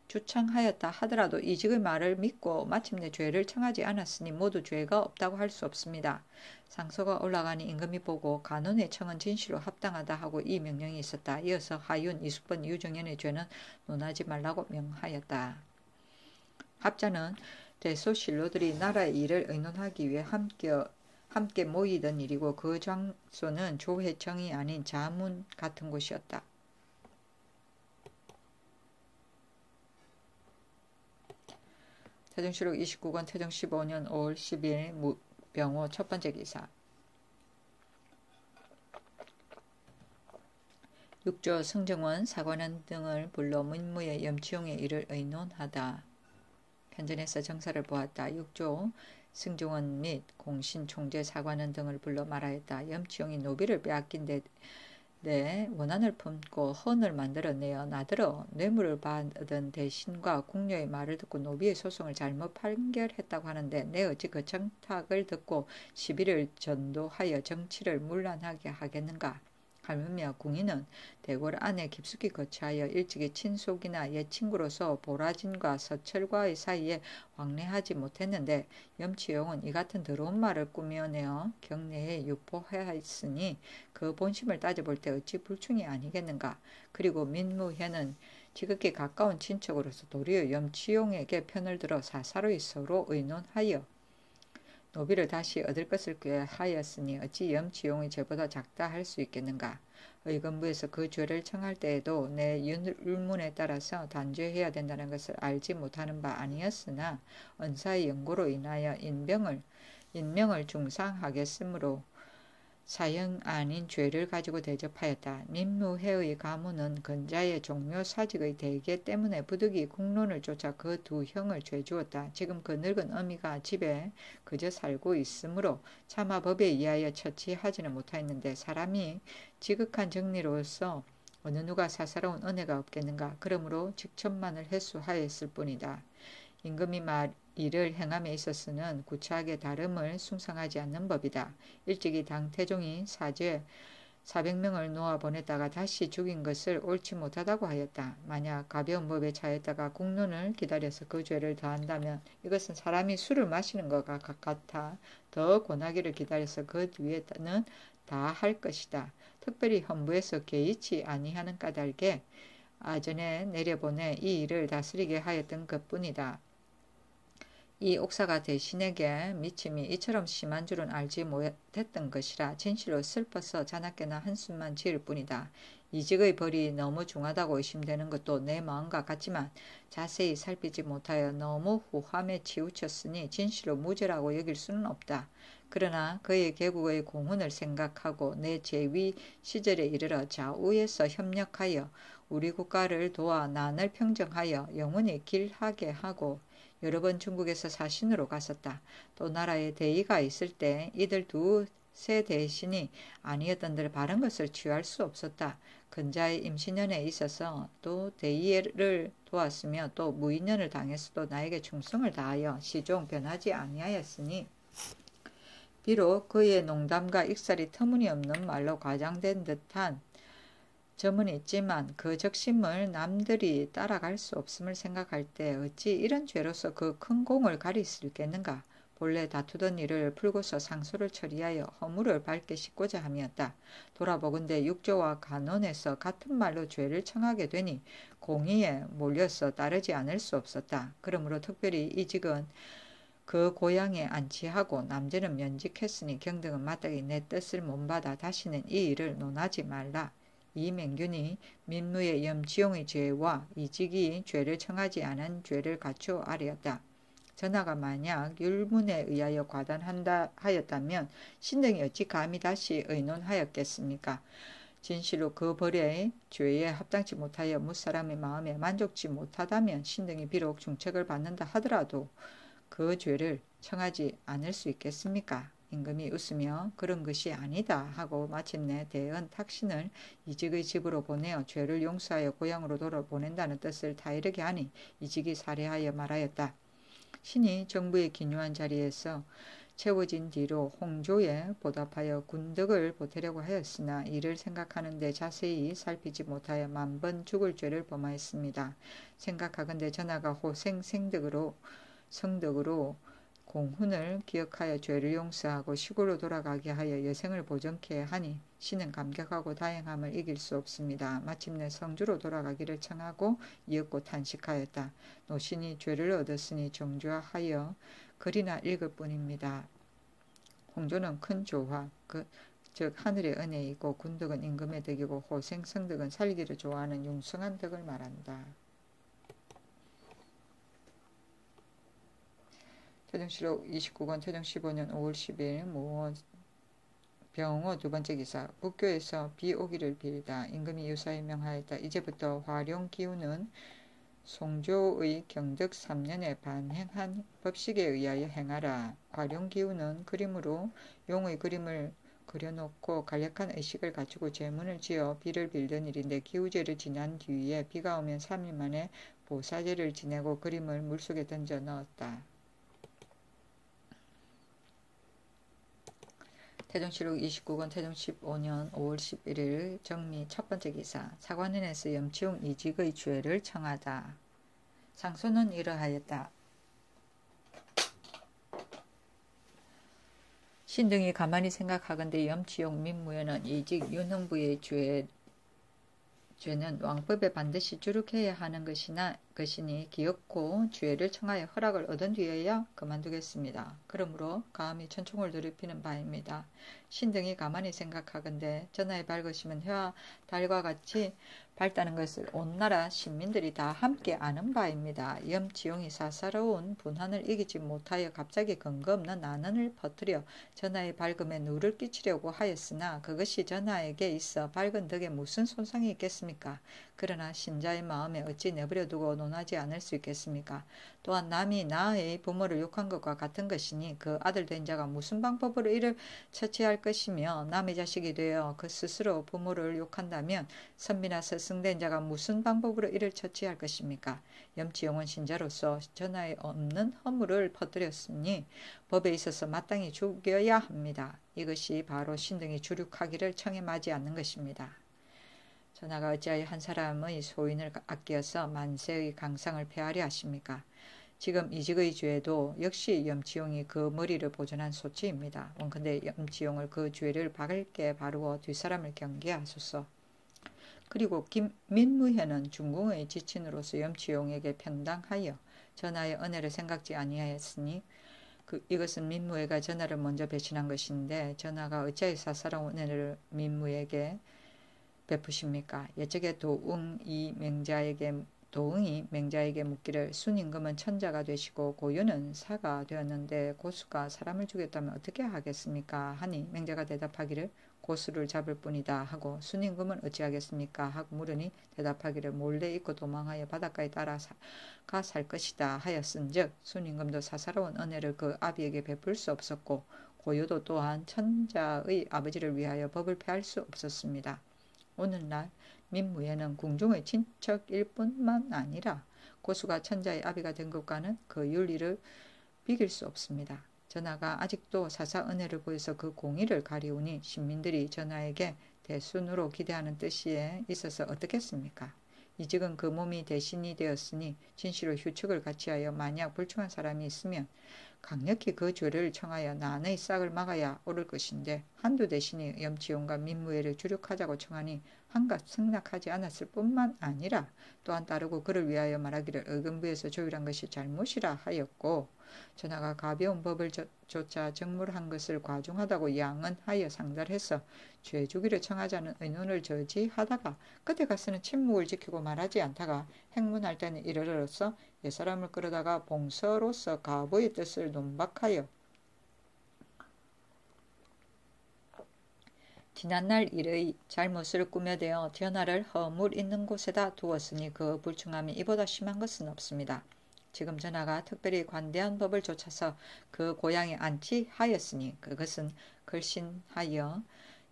주창하였다 하더라도 이직의 말을 믿고 마침내 죄를 청하지 않았으니 모두 죄가 없다고 할 수 없습니다. 상소가 올라가니 임금이 보고 간원의 청은 진실로 합당하다 하고 이 명령이 있었다. 이어서 하윤, 이수범, 유정현의 죄는 논하지 말라고 명하였다. 합자는 대소신로들이 나라의 일을 의논하기 위해 함께 모이던 일이고 그 장소는 조회청이 아닌 자문 같은 곳이었다. 태종실록 29권 태종 15년 5월 10일 병호 첫 번째 기사. 6조 승정원, 사관원 등을 불러 문무의 염치용의 일을 의논하다. 편전에서 정사를 보았다. 6조 승정원 및 공신, 총재, 사관원 등을 불러 말하였다. 염치용이 노비를 빼앗긴 데 원한을 품고 헌을 만들어내어 나더러 뇌물을 받은 대신과 궁녀의 말을 듣고 노비의 소송을 잘못 판결했다고 하는데 내 어찌 그 청탁을 듣고 시비를 전도하여 정치를 문란하게 하겠는가? 하물며 궁인은 대궐 안에 깊숙이 거처하여 일찍이 친속이나 옛 친구로서 보라진과 서철과의 사이에 왕래하지 못했는데 염치용은 이 같은 더러운 말을 꾸며내어 경내에 유포하였으니 그 본심을 따져볼 때 어찌 불충이 아니겠는가. 그리고 민무회는 지극히 가까운 친척으로서 도리어 염치용에게 편을 들어 사사로이 서로 의논하여 노비를 다시 얻을 것을 꾀하였으니 어찌 염치용의 죄보다 작다 할 수 있겠는가. 의건부에서 그 죄를 청할 때에도 내 율문에 따라서 단죄해야 된다는 것을 알지 못하는 바 아니었으나 은사의 연고로 인하여 인명을 중상하겠으므로 사형 아닌 죄를 가지고 대접하였다. 민무회의 가문은 근자의 종묘 사직의 대계 때문에 부득이 국론을 쫓아 그 두 형을 죄주었다. 지금 그 늙은 어미가 집에 그저 살고 있으므로 차마 법에 의하여 처치하지는 못하였는데 사람이 지극한 정리로서 어느 누가 사사로운 은혜가 없겠는가. 그러므로 직천만을 해수하였을 뿐이다. 임금이 이를 행함에 있어서는 구차하게 다름을 숭상하지 않는 법이다. 일찍이 당 태종이 사죄 400명을 놓아 보냈다가 다시 죽인 것을 옳지 못하다고 하였다. 만약 가벼운 법에 차였다가 국론을 기다려서 그 죄를 더한다면 이것은 사람이 술을 마시는 것과 같아 더 권하기를 기다려서 그 뒤에는 다 할 것이다. 특별히 헌부에서 개의치 아니하는 까닭에 아전에 내려보내 이 일을 다스리게 하였던 것뿐이다. 이 옥사가 대신에게 미침이 이처럼 심한 줄은 알지 못했던 것이라 진실로 슬퍼서 자나깨나 한숨만 지을 뿐이다. 이직의 벌이 너무 중하다고 의심되는 것도 내 마음과 같지만 자세히 살피지 못하여 너무 후함에 치우쳤으니 진실로 무죄라고 여길 수는 없다. 그러나 그의 개국의 공헌을 생각하고 내 재위 시절에 이르러 좌우에서 협력하여 우리 국가를 도와 난을 평정하여 영원히 길하게 하고 여러 번 중국에서 사신으로 갔었다. 또 나라에 대의가 있을 때 이들 두세 대신이 아니었던들 바른 것을 취할 수 없었다. 근자의 임신년에 있어서 또 대의를 도왔으며 또 무인년을 당했어도 나에게 충성을 다하여 시종 변하지 아니하였으니 비록 그의 농담과 익살이 터무니없는 말로 과장된 듯한 점은 있지만 그 적심을 남들이 따라갈 수 없음을 생각할 때 어찌 이런 죄로서 그 큰 공을 가릴 수 있겠는가. 본래 다투던 일을 풀고서 상소를 처리하여 허물을 밝게 씻고자 함이었다. 돌아보건대 육조와 간원에서 같은 말로 죄를 청하게 되니 공의에 몰려서 따르지 않을 수 없었다. 그러므로 특별히 이직은 그 고향에 안치하고 남제는 면직했으니 경등은 마땅히 내 뜻을 못받아 다시는 이 일을 논하지 말라. 이맹균이 민무의 염지용의 죄와 이직이 죄를 청하지 않은 죄를 갖추어 아뢰었다. 전하가 만약 율문에 의하여 과단한다 하였다면 신등이 어찌 감히 다시 의논하였겠습니까? 진실로 그 벌의 죄에 합당치 못하여 무사람의 마음에 만족치 못하다면 신등이 비록 중책을 받는다 하더라도 그 죄를 청하지 않을 수 있겠습니까? 임금이 웃으며 그런 것이 아니다 하고 마침내 대은 탁신을 이직의 집으로 보내어 죄를 용서하여 고향으로 돌아보낸다는 뜻을 다 이르게 하니 이직이 살해하여 말하였다. 신이 정부의 기묘한 자리에서 채워진 뒤로 홍조에 보답하여 군덕을 보태려고 하였으나 이를 생각하는데 자세히 살피지 못하여 만번 죽을 죄를 범하였습니다. 생각하건대 전하가 호생 성덕으로 공훈을 기억하여 죄를 용서하고 시골로 돌아가게 하여 여생을 보존케 하니 신은 감격하고 다행함을 이길 수 없습니다. 마침내 성주로 돌아가기를 청하고 이윽고 탄식하였다. 노신이 죄를 얻었으니 정주하여 글이나 읽을 뿐입니다. 홍조는 큰 조화, 즉 하늘의 은혜이고 군덕은 임금의 덕이고 호생 성덕은 살기를 좋아하는 융성한 덕을 말한다. 태정실록 29권 태정 15년 5월 10일 병호 두 번째 기사. 북교에서 비 오기를 빌다. 임금이 유사히 명하였다. 이제부터 화룡기우는 송조의 경덕 3년에 반행한 법식에 의하여 행하라. 화룡기우는 그림으로 용의 그림을 그려놓고 간략한 의식을 갖추고 제문을 지어 비를 빌던 일인데 기우제를 지난 뒤에 비가 오면 3일 만에 보사제를 지내고 그림을 물속에 던져 넣었다. 태정실록 29권 태정 15년 5월 11일 정미 첫 번째 기사. 사관원에서 염치웅 이직의 죄를 청하다. 상소는 이러하였다. 신등이 가만히 생각하건대 염치용 민무에는 이직 윤흥부의 죄는 왕법에 반드시 주룩해야 하는 것이니 기었고 죄를 청하여 허락을 얻은 뒤에야 그만두겠습니다. 그러므로 감히 천총을 더럽히는 바입니다. 신등이 가만히 생각하건대 전하의 밝으심은 해와 달과 같이 밝다는 것을 온 나라 신민들이 다 함께 아는 바입니다. 염치용이 사사로운 분한을 이기지 못하여 갑자기 근거 없는 난언을 퍼뜨려 전하의 밝음에 누를 끼치려고 하였으나 그것이 전하에게 있어 밝은 덕에 무슨 손상이 있겠습니까? 그러나 신자의 마음에 어찌 내버려 두고 논하지 않을 수 있겠습니까? 또한 남이 나의 부모를 욕한 것과 같은 것이니 그 아들 된 자가 무슨 방법으로 이를 처치할 것이며 남의 자식이 되어 그 스스로 부모를 욕한다면 선비나 스승된 자가 무슨 방법으로 이를 처치할 것입니까? 염치용은 신자로서 전하에 없는 허물을 퍼뜨렸으니 법에 있어서 마땅히 죽여야 합니다. 이것이 바로 신등이 주륙하기를 청해 마지 않는 것입니다. 전하가 어찌하여 한 사람의 소인을 아껴서 만세의 강상을 폐하려 하십니까? 지금 이직의 죄도 역시 염치용이 그 머리를 보존한 소치입니다. 원컨대 염치용을 그 죄를 밝게 바루어 뒷사람을 경계하소서. 그리고 민무회는 중궁의 지친으로서 염치용에게 편당하여 전하의 은혜를 생각지 아니하였으니 이것은 민무회가 전하를 먼저 배신한 것인데 전하가 어찌하여 사사로운 은혜를 민무에게 베푸십니까? 예적에 도응이 맹자에게 묻기를 순임금은 천자가 되시고 고유는 사가 되었는데 고수가 사람을 죽였다면 어떻게 하겠습니까? 하니 맹자가 대답하기를 고수를 잡을 뿐이다 하고 순임금은 어찌하겠습니까? 하고 물으니 대답하기를 몰래 입고 도망하여 바닷가에 따라가 살 것이다 하였은즉 순임금도 사사로운 은혜를 그 아비에게 베풀 수 없었고 고유도 또한 천자의 아버지를 위하여 법을 폐할 수 없었습니다. 오늘날 민무에는 궁중의 친척일 뿐만 아니라 고수가 천자의 아비가 된 것과는 그 윤리를 비길 수 없습니다. 전하가 아직도 사사 은혜를 보여서 그 공의를 가리우니 신민들이 전하에게 대순으로 기대하는 뜻에 있어서 어떻겠습니까? 이직은 그 몸이 대신이 되었으니 진실로 휴측을 같이하여 만약 불충한 사람이 있으면 강력히 그 죄를 청하여 난의 싹을 막아야 옳을 것인데 한두 대신이 염치용과 민무회를 주력하자고 청하니 한갓 승낙하지 않았을 뿐만 아니라 또한 따르고 그를 위하여 말하기를 의금부에서 조율한 것이 잘못이라 하였고 전하가 가벼운 법을 조차 정물한 것을 과중하다고 양언하여 상달을 해서 죄 주기를 청하자는 의논을 저지하다가 끝에 가서는 침묵을 지키고 말하지 않다가 행문할 때는 이르러서 옛사람을 끌어다가 봉서로서 가부의 뜻을 논박하여 지난날 일의 잘못을 꾸며대어 전하를 허물 있는 곳에다 두었으니 그 불충함이 이보다 심한 것은 없습니다. 지금 전하가 특별히 관대한 법을 좇아서 그 고향에 안치하였으니 그것은 걸신하여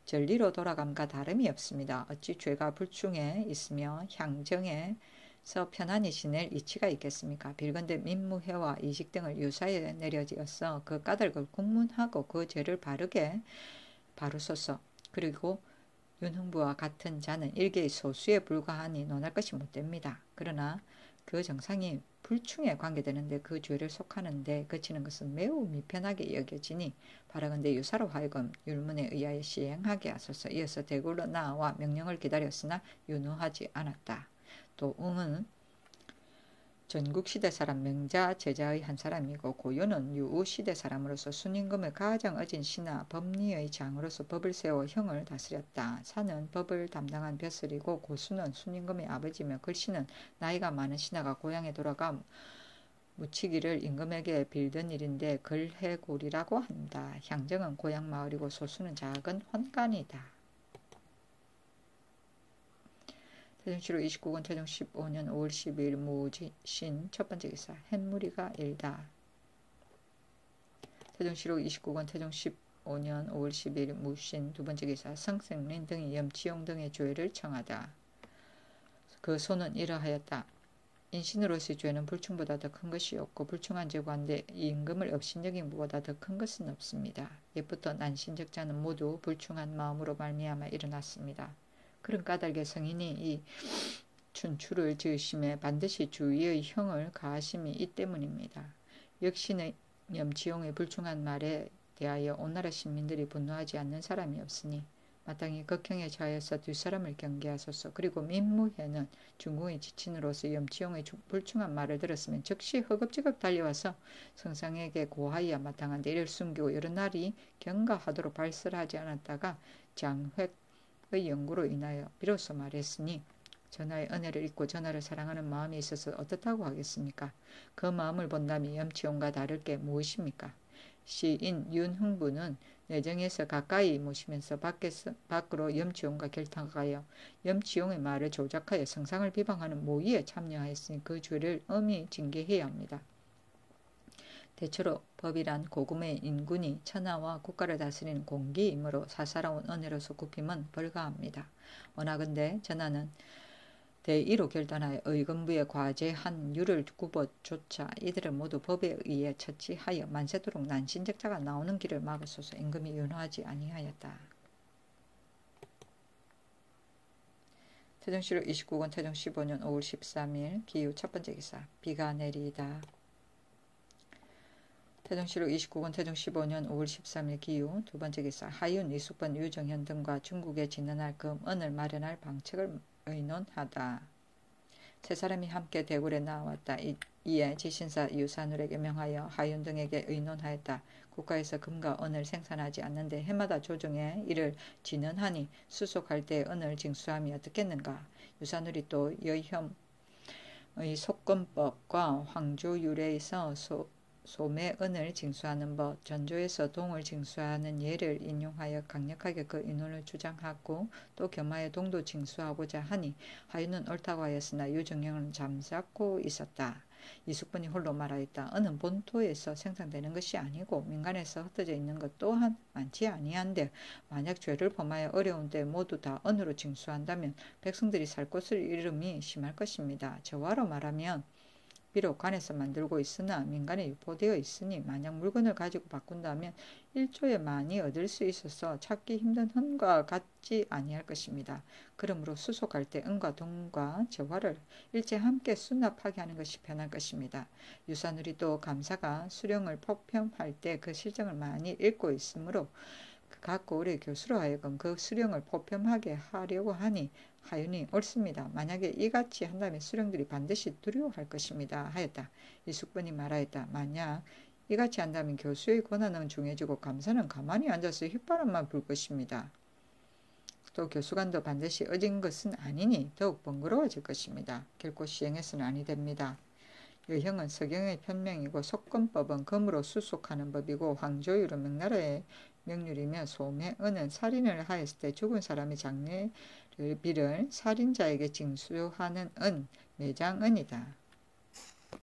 전리로 돌아감과 다름이 없습니다. 어찌 죄가 불충해 있으며 향정에서 편안히 지낼 이치가 있겠습니까? 빌건대 민무회와 이직 등을 유사에 내려지어서 그 까닭을 국문하고 그 죄를 바르게 바루소서. 그리고 윤흥부와 같은 자는 일개의 소수에 불과하니 논할 것이 못됩니다. 그러나 그 정상이 불충에 관계되는데 그 죄를 속하는데 그치는 것은 매우 미편하게 여겨지니 바라건대 유사로 하여금 율문에 의하여 시행하게 하소서. 이어서 대굴로 나와 명령을 기다렸으나 윤호하지 않았다. 또 응은 전국시대 사람 명자 제자의 한 사람이고 고유는 유우시대 사람으로서 순임금의 가장 어진 신하 법리의 장으로서 법을 세워 형을 다스렸다. 사는 법을 담당한 벼슬이고 고수는 순임금의 아버지며 글씨는 나이가 많은 신하가 고향에 돌아가 묻히기를 임금에게 빌던 일인데 걸해골이라고 한다. 향정은 고향 마을이고 소수는 작은 환관이다. 태종시로 29권 태종 15년 5월 12일 무신 첫번째 기사 햇무리가 일다. 태종시로 29권 태종 15년 5월 12일 무신 두번째 기사 성생린 등이 염치용 등의 죄를 청하다. 그 소는 이러하였다. 인신으로서의 죄는 불충보다 더 큰 것이 없고 불충한 죄관데 임금을 업신여긴 것보다 더 큰 것은 없습니다. 옛부터 난신적자는 모두 불충한 마음으로 말미암아 일어났습니다. 그런 까닭에 성인이 이 춘추를 지으심에 반드시 주의의 형을 가하심이 이 때문입니다. 역시는 염치용의 불충한 말에 대하여 온나라 시민들이 분노하지 않는 사람이 없으니 마땅히 극형에 처하여서 뒷사람을 경계하소서. 그리고 민무회는 중궁의 지친으로서 염치용의 불충한 말을 들었으면 즉시 허겁지겁 달려와서 성상에게 고하여야 마땅한데 이를 숨기고 여러 날이 경과하도록 발설하지 않았다가 장획 의 연구로 인하여 비로소 말했으니 전하의 은혜를 잊고 전하를 사랑하는 마음이 있어서 어떻다고 하겠습니까? 그 마음을 본다면 염치용과 다를 게 무엇입니까? 시인 윤흥부는 내정에서 가까이 모시면서 밖으로 염치용과 결탁하여 염치용의 말을 조작하여 성상을 비방하는 모의에 참여하였으니 그 죄를 엄히 징계해야 합니다. 대체로 법이란 고금의 인군이 천하와 국가를 다스리는 공기이므로 사사로운 은혜로서 굽힘은 불가합니다. 원하건대 전하는 대의로 결단하여 의금부에 과제한 율을 굽어조차 이들을 모두 법에 의해 처치하여 만세토록 난신적자가 나오는 길을 막으소서. 임금이 윤호하지 아니하였다. 태종시로 29권 태종 15년 5월 13일 기후 첫번째 기사 비가 내리다. 태종시로 29권 태종 15년 5월 13일 기후 두번째 기사 하윤, 이숙번, 유정현 등과 중국에 진언할 금, 은을 마련할 방책을 의논하다. 세 사람이 함께 대굴에 나왔다. 이에 지신사 유산울에게 명하여 하윤 등에게 의논하였다. 국가에서 금과 은을 생산하지 않는데 해마다 조정해 이를 진언하니 수속할 때 은을 징수함이 어떻겠는가. 유산울이 또 여혐의 속금법과 황조율에서 소매은을 징수하는 법, 전조에서 동을 징수하는 예를 인용하여 강력하게 그 인론을 주장하고 또 겸하여 동도 징수하고자 하니 하윤은 옳다고 하였으나 유정형은 잠자코 있었다. 이숙분이 홀로 말하였다. 은은 본토에서 생산되는 것이 아니고 민간에서 흩어져 있는 것 또한 많지 아니한데 만약 죄를 범하여 어려운 때 모두 다 은으로 징수한다면 백성들이 살 곳을 잃음이 심할 것입니다. 저와로 말하면 비록 관에서 만들고 있으나 민간에 유포되어 있으니 만약 물건을 가지고 바꾼다면 일조에 많이 얻을 수 있어서 찾기 힘든 은과 같지 아니할 것입니다. 그러므로 수속할 때 은과 동과 저화를 일제 함께 수납하게 하는 것이 편할 것입니다. 유산울이 또 감사가 수령을 포평할 때 그 실정을 많이 읽고 있으므로 각 고을의 교수로 하여금 그 수령을 포평하게 하려고 하니 하윤이 옳습니다. 만약에 이같이 한다면 수령들이 반드시 두려워할 것입니다. 하였다. 이숙번이 말하였다. 만약 이같이 한다면 교수의 권한은 중해지고 감사는 가만히 앉아서 휘바람만 불 것입니다. 또 교수관도 반드시 어진 것은 아니니 더욱 번거로워질 것입니다. 결코 시행해서는 아니 됩니다. 여형은 서경의 편명이고 속건법은 검으로 수속하는 법이고 황조율은 명나라의 명률이며 소매은은 살인을 하였을 때 죽은 사람의 장례를 빌을 살인자에게 징수하는 은, 매장은이다.